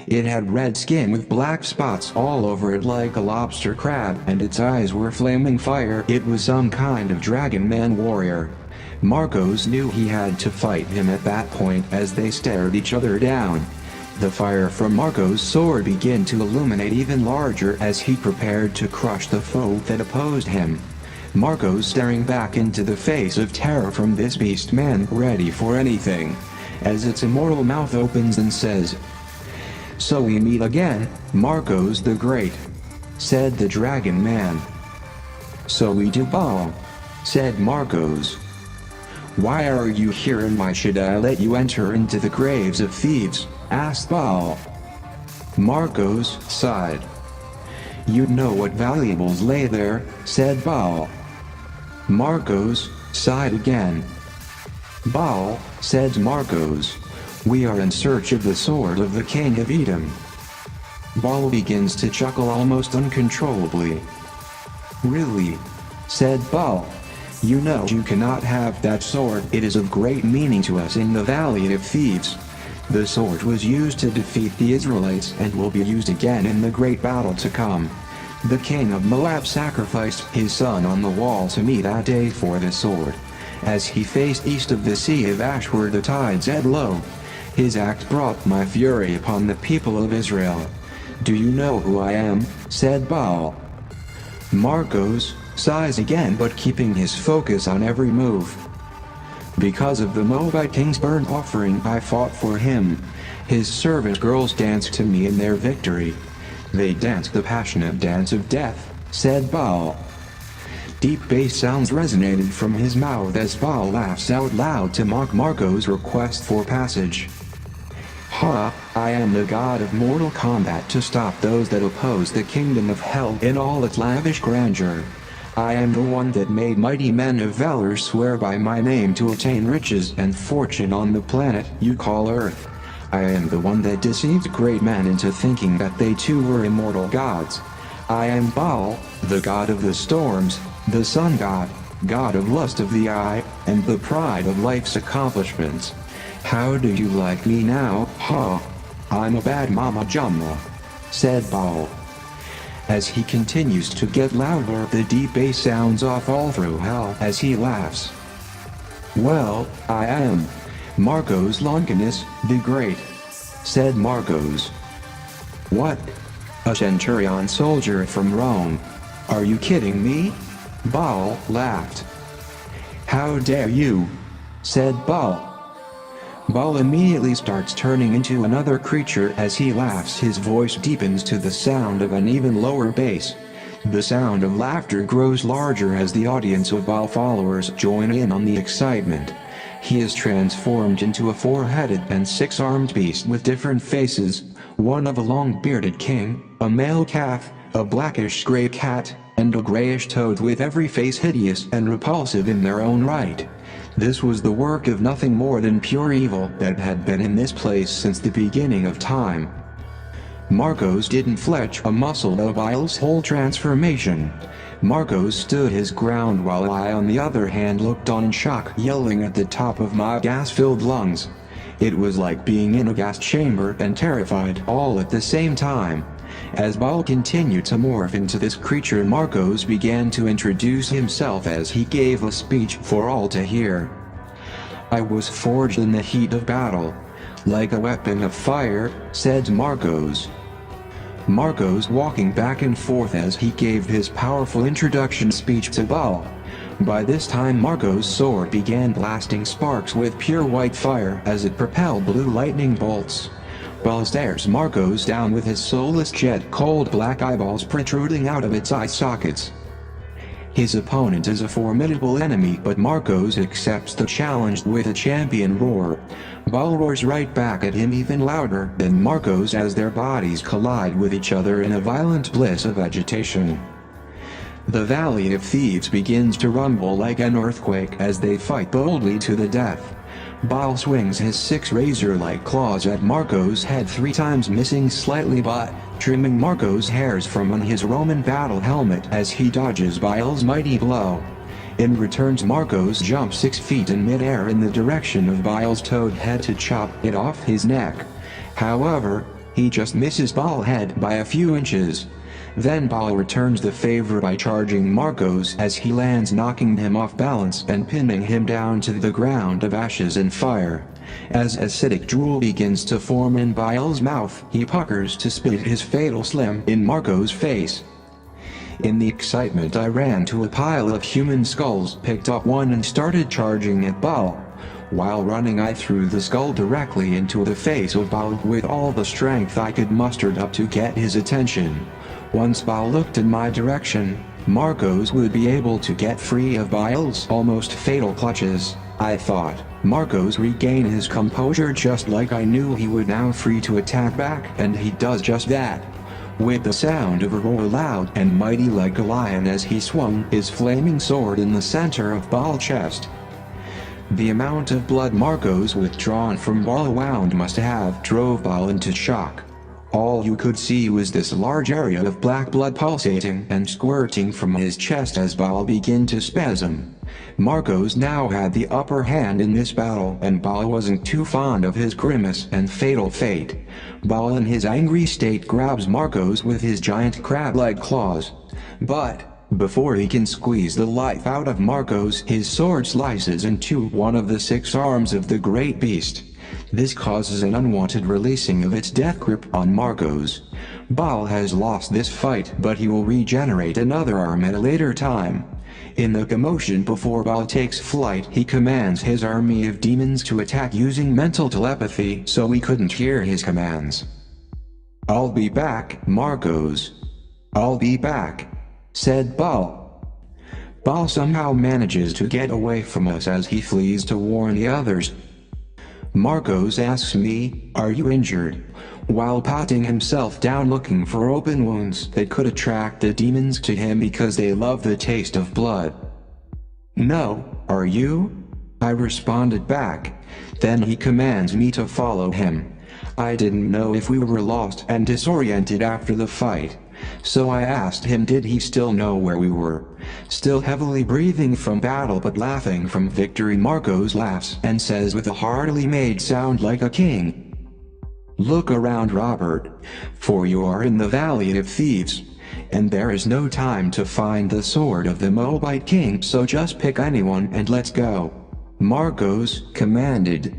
It had red skin with black spots all over it like a lobster crab, and its eyes were flaming fire. It was some kind of dragon man warrior. Marcos knew he had to fight him at that point as they stared each other down. The fire from Marcos' sword began to illuminate even larger as he prepared to crush the foe that opposed him. Marcos staring back into the face of terror from this beast man, ready for anything, as its immortal mouth opens and says, "So we meet again, Marcos the Great," said the dragon man. "So we do, Baal," said Marcos. "Why are you here, and why should I let you enter into the graves of thieves?" asked Baal. Marcos sighed. "You'd know what valuables lay there," said Baal. Marcos sighed again. "Baal," said Marcos, "we are in search of the sword of the king of Edom." Baal begins to chuckle almost uncontrollably. "Really?" said Baal. "You know you cannot have that sword. It is of great meaning to us in the Valley of Thieves. The sword was used to defeat the Israelites and will be used again in the great battle to come. The king of Moab sacrificed his son on the wall to me that day for the sword. As he faced east of the Sea of Ash where the tides ebb low, his act brought my fury upon the people of Israel. Do you know who I am?" said Baal. Marcos sighs again, but keeping his focus on every move. Because of the Moabite king's burnt offering I fought for him. His servant girls danced to me in their victory. They danced the passionate dance of death, said Baal. Deep bass sounds resonated from his mouth as Baal laughs out loud to mock Marco's request for passage. Ha, I am the god of mortal combat to stop those that oppose the kingdom of hell in all its lavish grandeur. I am the one that made mighty men of valor swear by my name to attain riches and fortune on the planet you call Earth. I am the one that deceived great men into thinking that they too were immortal gods. I am Baal, the god of the storms, the sun god, god of lust of the eye, and the pride of life's accomplishments. How do you like me now, ha? I'm a bad mama jumma, said Baal. As he continues to get louder, the deep bass sounds off all through hell as he laughs. Well, I am Marcos Longinus, the Great, said Marcos. What? A centurion soldier from Rome? Are you kidding me? Baal laughed. How dare you? Said Baal. Baal immediately starts turning into another creature as he laughs. His voice deepens to the sound of an even lower bass. The sound of laughter grows larger as the audience of Baal followers join in on the excitement. He is transformed into a four-headed and six-armed beast with different faces, one of a long-bearded king, a male calf, a blackish-gray cat, and a grayish toad, with every face hideous and repulsive in their own right. This was the work of nothing more than pure evil that had been in this place since the beginning of time. Marcos didn't fletch a muscle of Baal's whole transformation. Marcos stood his ground while I on the other hand looked on in shock, yelling at the top of my gas-filled lungs. It was like being in a gas chamber and terrified all at the same time. As Baal continued to morph into this creature, Marcos began to introduce himself as he gave a speech for all to hear. I was forged in the heat of battle, like a weapon of fire, said Marcos. Marcos walking back and forth as he gave his powerful introduction speech to Baal. By this time Marcos' sword began blasting sparks with pure white fire as it propelled blue lightning bolts. Baal stares Marcos down with his soulless jet-cold black eyeballs protruding out of its eye sockets. His opponent is a formidable enemy, but Marcos accepts the challenge with a champion roar. Baal roars right back at him even louder than Marcos as their bodies collide with each other in a violent bliss of agitation. The Valley of Thieves begins to rumble like an earthquake as they fight boldly to the death. Baal swings his six razor-like claws at Marcos' head 3 times, missing slightly but trimming Marcos' hairs from on his Roman battle helmet as he dodges Baal's mighty blow. In return, Marcos jumps 6 feet in mid-air in the direction of Baal's toad head to chop it off his neck. However, he just misses Baal's head by a few inches. Then Baal returns the favor by charging Marcos as he lands, knocking him off balance and pinning him down to the ground of ashes and fire. As acidic drool begins to form in Baal's mouth, he puckers to spit his fatal slim in Marcos' face. In the excitement, I ran to a pile of human skulls, picked up one and started charging at Baal. While running, I threw the skull directly into the face of Baal with all the strength I could muster up to get his attention. Once Baal looked in my direction, Marcos would be able to get free of Baal's almost fatal clutches, I thought. Marcos regained his composure just like I knew he would, now free to attack back, and he does just that. With the sound of a roar loud and mighty like a lion as he swung his flaming sword in the center of Baal's chest. The amount of blood Marcos withdrawn from Baal wound must have drove Baal into shock. All you could see was this large area of black blood pulsating and squirting from his chest as Baal began to spasm. Marcos now had the upper hand in this battle, and Baal wasn't too fond of his grimace and fatal fate. Baal in his angry state grabs Marcos with his giant crab-like claws. But before he can squeeze the life out of Marcos, his sword slices into one of the 6 arms of the great beast. This causes an unwanted releasing of its death grip on Marcos. Baal has lost this fight, but he will regenerate another arm at a later time. In the commotion before Baal takes flight, he commands his army of demons to attack using mental telepathy, so we couldn't hear his commands. "I'll be back," Marcos. "I'll be back," said Baal. Baal somehow manages to get away from us as he flees to warn the others. Marcos asks me, "Are you injured?" while patting himself down looking for open wounds that could attract the demons to him because they love the taste of blood. "No, are you?" I responded back. Then he commands me to follow him. I didn't know if we were lost and disoriented after the fight, so I asked him did he still know where we were. Still heavily breathing from battle but laughing from victory, Marcos laughs and says with a heartily made sound like a king, "Look around, Robert, for you are in the Valley of Thieves, and there is no time to find the sword of the Moabite king, so just pick anyone and let's go," Marcos commanded.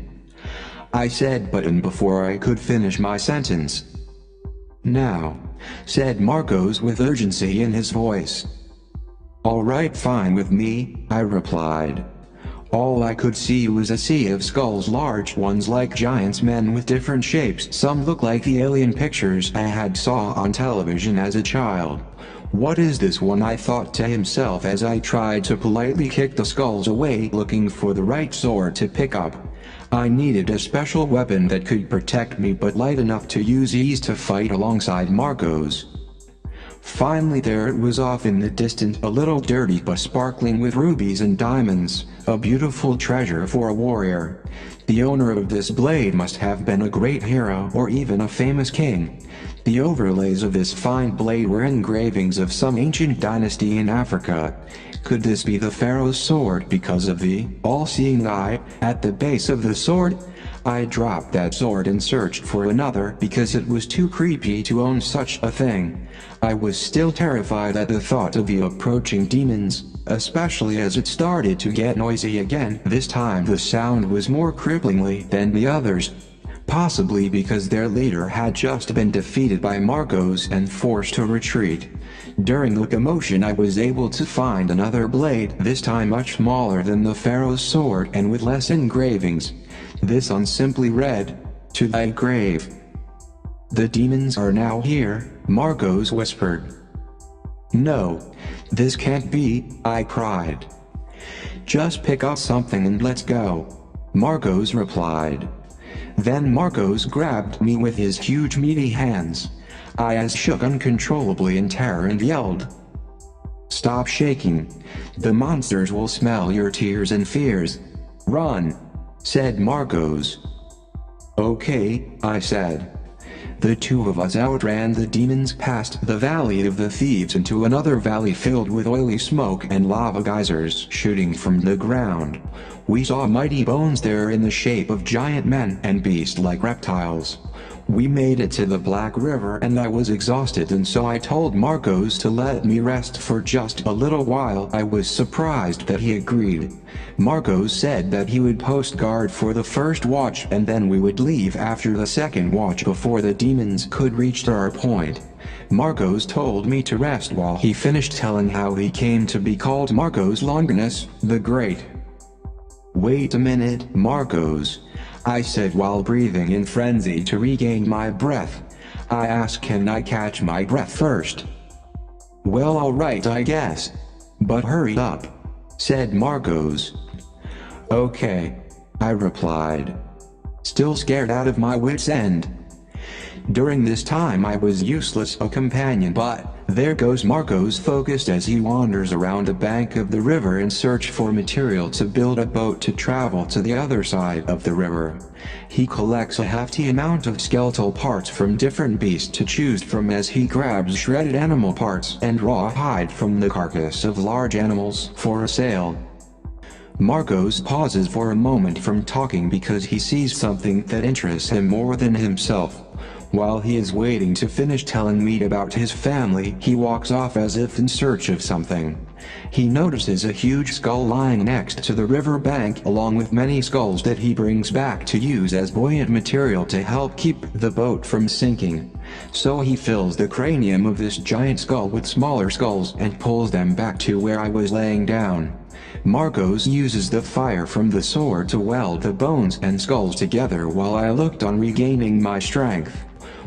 I said button before I could finish my sentence. "Now," said Marcos with urgency in his voice. "All right, fine with me," I replied. All I could see was a sea of skulls, large ones like giants, men with different shapes. Some look like the alien pictures I had saw on television as a child. "What is this one?" I thought to himself as I tried to politely kick the skulls away, looking for the right sword to pick up. I needed a special weapon that could protect me but light enough to use ease to fight alongside Marcos. Finally there it was off in the distance, a little dirty but sparkling with rubies and diamonds, a beautiful treasure for a warrior. The owner of this blade must have been a great hero or even a famous king. The overlays of this fine blade were engravings of some ancient dynasty in Africa. Could this be the pharaoh's sword because of the all-seeing eye at the base of the sword? I dropped that sword and searched for another because it was too creepy to own such a thing. I was still terrified at the thought of the approaching demons, especially as it started to get noisy again. This time the sound was more cripplingly than the others. Possibly because their leader had just been defeated by Marcos and forced to retreat. During the commotion I was able to find another blade, this time much smaller than the pharaoh's sword and with less engravings. This one simply read, "To thy grave." "The demons are now here," Marcos whispered. "No, this can't be," I cried. "Just pick up something and let's go," Marcos replied. Then Marcos grabbed me with his huge meaty hands. I shook uncontrollably in terror and yelled, "Stop shaking. The monsters will smell your tears and fears. Run," said Marcos. "Okay," I said. The two of us outran the demons past the Valley of the Thieves into another valley filled with oily smoke and lava geysers shooting from the ground. We saw mighty bones there in the shape of giant men and beast-like reptiles. We made it to the Black River and I was exhausted, and so I told Marcos to let me rest for just a little while. I was surprised that he agreed. Marcos said that he would post guard for the first watch and then we would leave after the second watch before the demons could reach our point. Marcos told me to rest while he finished telling how he came to be called Saint Longinus, the Great. "Wait a minute, Marcos," I said while breathing in frenzy to regain my breath. I asked, "Can I catch my breath first?" "Well, alright, I guess. But hurry up," said Marcos. "Okay," I replied, still scared out of my wits' end. During this time I was useless a companion, but there goes Marcos focused as he wanders around the bank of the river in search for material to build a boat to travel to the other side of the river. He collects a hefty amount of skeletal parts from different beasts to choose from as he grabs shredded animal parts and raw hide from the carcass of large animals for a sale. Marcos pauses for a moment from talking because he sees something that interests him more than himself. While he is waiting to finish telling me about his family, he walks off as if in search of something. He notices a huge skull lying next to the river bank, along with many skulls that he brings back to use as buoyant material to help keep the boat from sinking. So he fills the cranium of this giant skull with smaller skulls and pulls them back to where I was laying down. Marcos uses the fire from the sword to weld the bones and skulls together while I looked on, regaining my strength.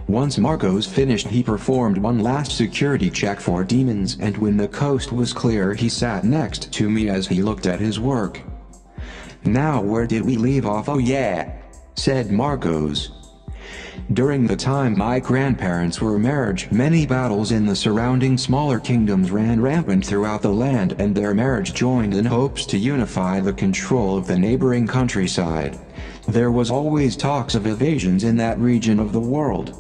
Once Marcos finished, he performed one last security check for demons, and when the coast was clear he sat next to me as he looked at his work. "Now where did we leave off?" "Oh yeah," said Marcos. "During the time my grandparents were married, many battles in the surrounding smaller kingdoms ran rampant throughout the land, and their marriage joined in hopes to unify the control of the neighboring countryside. There was always talks of invasions in that region of the world.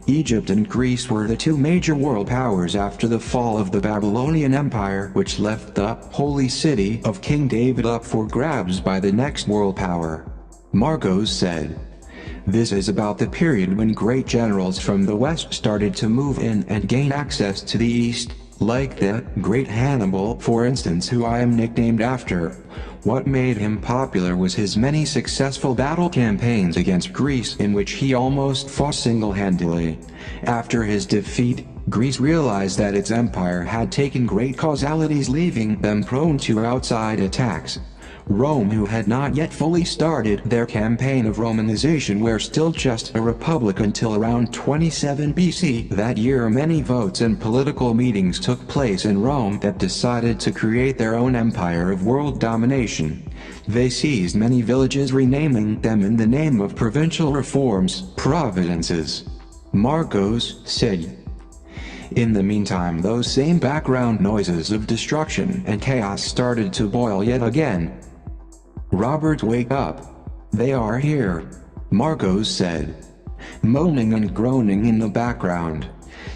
Egypt and Greece were the two major world powers after the fall of the Babylonian Empire, which left the holy city of King David up for grabs by the next world power." Marcos said. "This is about the period when great generals from the west started to move in and gain access to the east, like the great Hannibal, for instance, who I am nicknamed after. What made him popular was his many successful battle campaigns against Greece, in which he almost fought single-handedly. After his defeat, Greece realized that its empire had taken great causalities, leaving them prone to outside attacks. Rome, who had not yet fully started their campaign of Romanization, were still just a republic until around 27 BC. That year many votes and political meetings took place in Rome that decided to create their own empire of world domination. They seized many villages, renaming them in the name of provincial reforms, providences," Marcos said. In the meantime, those same background noises of destruction and chaos started to boil yet again. "Robert, wake up. They are here," Marcos said. Moaning and groaning in the background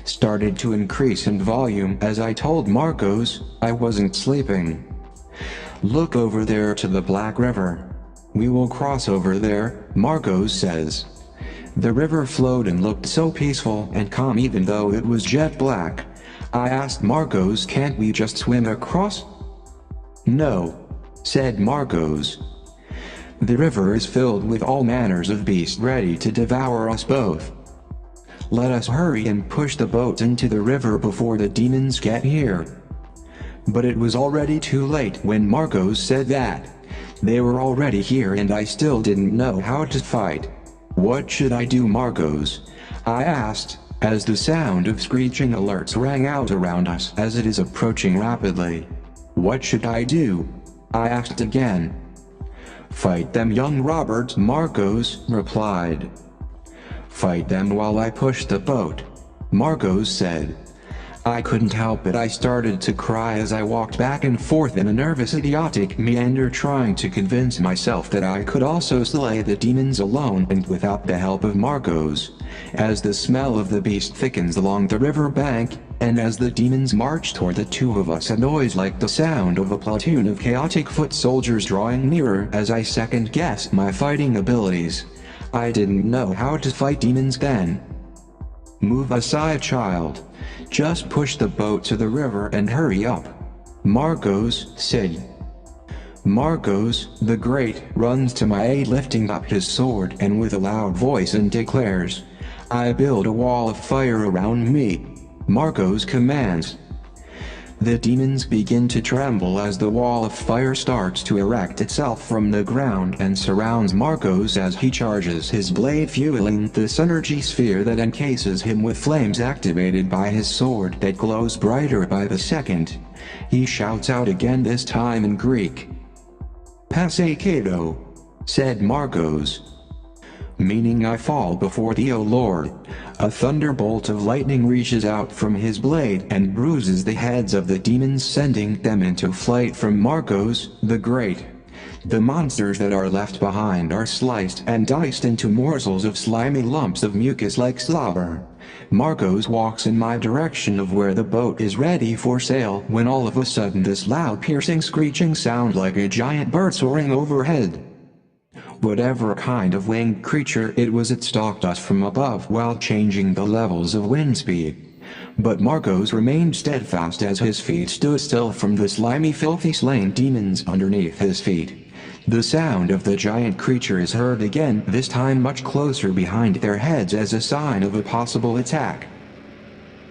started to increase in volume as I told Marcos I wasn't sleeping. "Look over there to the Black River. We will cross over there," Marcos says. The river flowed and looked so peaceful and calm even though it was jet black. I asked Marcos, "Can't we just swim across?" "No," said Marcos. "The river is filled with all manners of beasts ready to devour us both. Let us hurry and push the boat into the river before the demons get here." But it was already too late when Marcos said that. They were already here and I still didn't know how to fight. "What should I do, Marcos?" I asked, as the sound of screeching alerts rang out around us as it is approaching rapidly. "What should I do?" I asked again. "Fight them, young Robert," Marcos replied. "Fight them while I push the boat," Marcos said. I couldn't help it. I started to cry as I walked back and forth in a nervous, idiotic meander, trying to convince myself that I could also slay the demons alone and without the help of Marcos. As the smell of the beast thickens along the river bank, and as the demons march toward the two of us, a noise like the sound of a platoon of chaotic foot soldiers drawing nearer as I second-guessed my fighting abilities. I didn't know how to fight demons then. "Move aside, child. Just push the boat to the river and hurry up," Marcos said. Marcos, the Great, runs to my aid, lifting up his sword and with a loud voice and declares, "I build a wall of fire around me," Marcos commands. The demons begin to tremble as the wall of fire starts to erect itself from the ground and surrounds Marcos as he charges his blade, fueling this energy sphere that encases him with flames activated by his sword that glows brighter by the second. He shouts out again, this time in Greek. "Passe Cato," said Marcos, meaning I fall before thee, O Lord. A thunderbolt of lightning reaches out from his blade and bruises the heads of the demons, sending them into flight from Marcos, the Great. The monsters that are left behind are sliced and diced into morsels of slimy lumps of mucus like slobber. Marcos walks in my direction of where the boat is ready for sail, when all of a sudden this loud, piercing, screeching sound like a giant bird soaring overhead. Whatever kind of winged creature it was, it stalked us from above while changing the levels of wind speed. But Marcos remained steadfast as his feet stood still from the slimy, filthy slain demons underneath his feet. The sound of the giant creature is heard again, this time much closer behind their heads as a sign of a possible attack.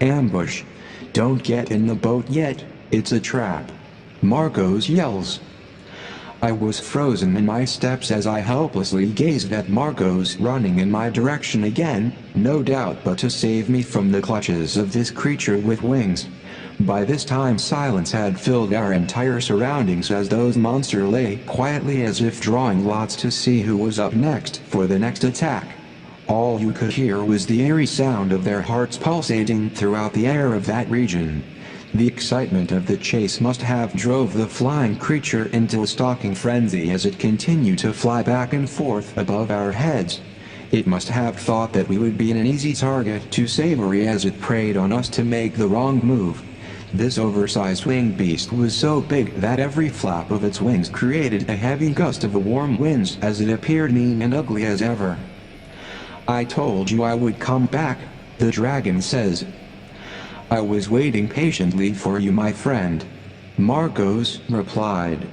Ambush. Don't get in the boat yet, it's a trap. Marcos yells. I was frozen in my steps as I helplessly gazed at Marcos running in my direction again, no doubt but to save me from the clutches of this creature with wings. By this time silence had filled our entire surroundings as those monsters lay quietly as if drawing lots to see who was up next for the next attack. All you could hear was the eerie sound of their hearts pulsating throughout the air of that region. The excitement of the chase must have drove the flying creature into a stalking frenzy as it continued to fly back and forth above our heads. It must have thought that we would be an easy target to savory as it preyed on us to make the wrong move. This oversized winged beast was so big that every flap of its wings created a heavy gust of warm winds as it appeared mean and ugly as ever. I told you I would come back, the dragon says. I was waiting patiently for you, my friend. Marcos replied.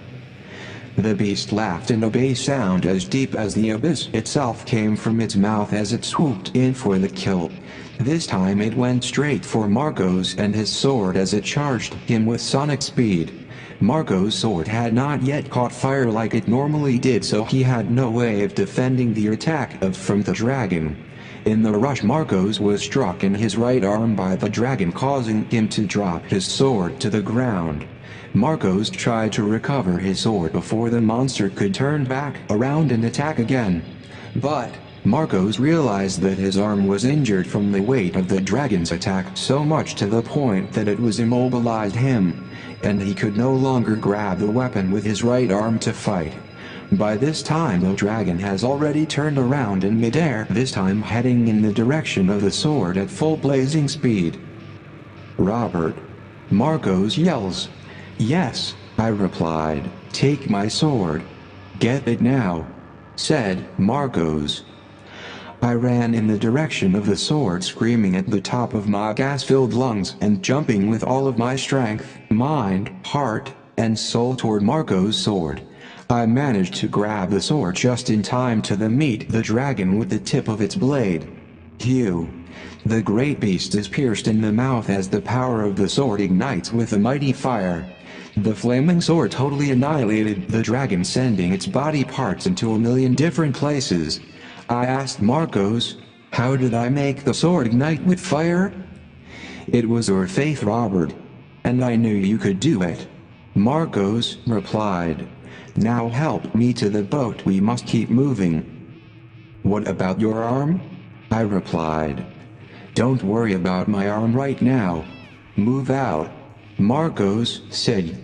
The beast laughed in a bass sound as deep as the abyss itself came from its mouth as it swooped in for the kill. This time it went straight for Marcos and his sword as it charged him with sonic speed. Marcos' sword had not yet caught fire like it normally did, so he had no way of defending the attack from the dragon. In the rush, Marcos was struck in his right arm by the dragon, causing him to drop his sword to the ground. Marcos tried to recover his sword before the monster could turn back around and attack again. But Marcos realized that his arm was injured from the weight of the dragon's attack so much to the point that it was immobilized him, and he could no longer grab the weapon with his right arm to fight. By this time the dragon has already turned around in midair, this time heading in the direction of the sword at full blazing speed. Robert. Marcos yells. Yes, I replied. Take my sword. Get it now, said Marcos. I ran in the direction of the sword, screaming at the top of my gas-filled lungs and jumping with all of my strength, mind, heart, and soul toward Marcos' sword. I managed to grab the sword just in time to meet the dragon with the tip of its blade. Hew. The great beast is pierced in the mouth as the power of the sword ignites with a mighty fire. The flaming sword totally annihilated the dragon, sending its body parts into a million different places. I asked Marcos, how did I make the sword ignite with fire? It was your faith, Robert. And I knew you could do it. Marcos replied. Now help me to the boat, we must keep moving. What about your arm? I replied. Don't worry about my arm right now. Move out, Marcos said.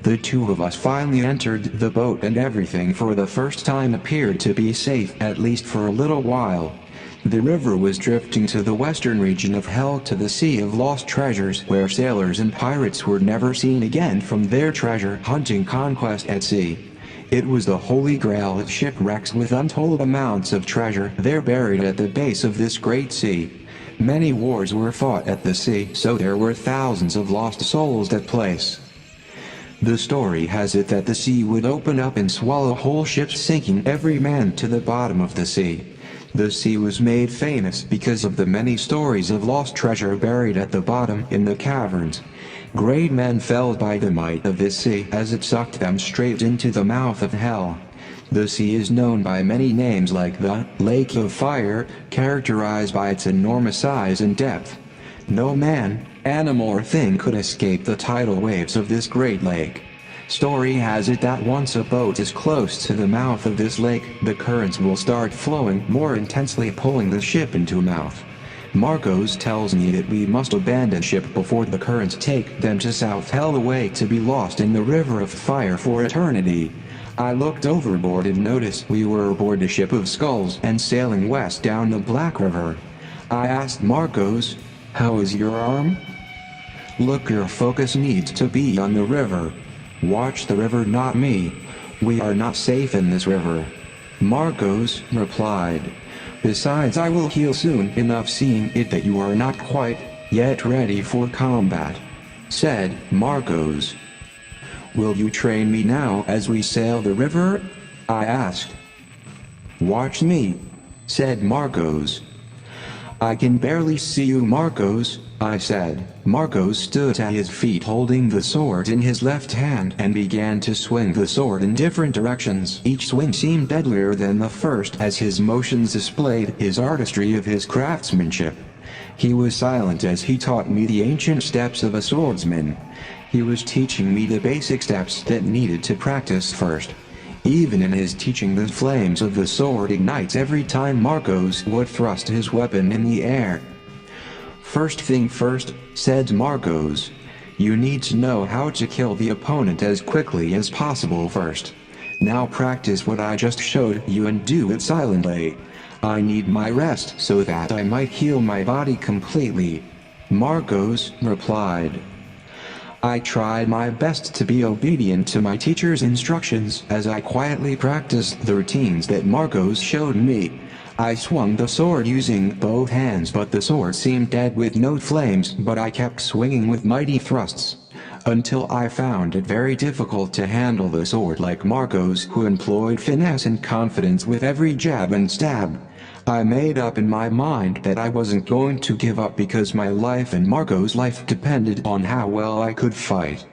The two of us finally entered the boat and everything for the first time appeared to be safe, at least for a little while. The river was drifting to the western region of hell, to the Sea of Lost Treasures, where sailors and pirates were never seen again from their treasure hunting conquest at sea. It was the Holy Grail of shipwrecks, with untold amounts of treasure there buried at the base of this great sea. Many wars were fought at the sea, so there were thousands of lost souls at place. The story has it that the sea would open up and swallow whole ships, sinking every man to the bottom of the sea. The sea was made famous because of the many stories of lost treasure buried at the bottom in the caverns. Great men fell by the might of this sea as it sucked them straight into the mouth of hell. The sea is known by many names, like the Lake of Fire, characterized by its enormous size and depth. No man, animal or thing could escape the tidal waves of this great lake. Story has it that once a boat is close to the mouth of this lake, the currents will start flowing more intensely, pulling the ship into the mouth. Marcos tells me that we must abandon ship before the currents take them to South Hell, away to be lost in the river of fire for eternity. I looked overboard and noticed we were aboard a ship of skulls and sailing west down the Black River. I asked Marcos, how is your arm? Look, your focus needs to be on the river. Watch the river, not me. We are not safe in this river. Marcos replied. Besides, I will heal soon enough, seeing it that you are not quite yet ready for combat, said Marcos. Will you train me now as we sail the river? I asked. Watch me, said Marcos. I can barely see you, Marcos, I said. Marcos stood at his feet holding the sword in his left hand and began to swing the sword in different directions. Each swing seemed deadlier than the first as his motions displayed his artistry of his craftsmanship. He was silent as he taught me the ancient steps of a swordsman. He was teaching me the basic steps that needed to practice first. Even in his teaching, the flames of the sword ignites every time Marcos would thrust his weapon in the air. First thing first, said Marcos. You need to know how to kill the opponent as quickly as possible first. Now practice what I just showed you and do it silently. I need my rest so that I might heal my body completely, Marcos replied. I tried my best to be obedient to my teacher's instructions as I quietly practiced the routines that Marcos showed me. I swung the sword using both hands, but the sword seemed dead with no flames, but I kept swinging with mighty thrusts, until I found it very difficult to handle the sword like Marcos, who employed finesse and confidence with every jab and stab. I made up in my mind that I wasn't going to give up because my life and Marcos' life depended on how well I could fight.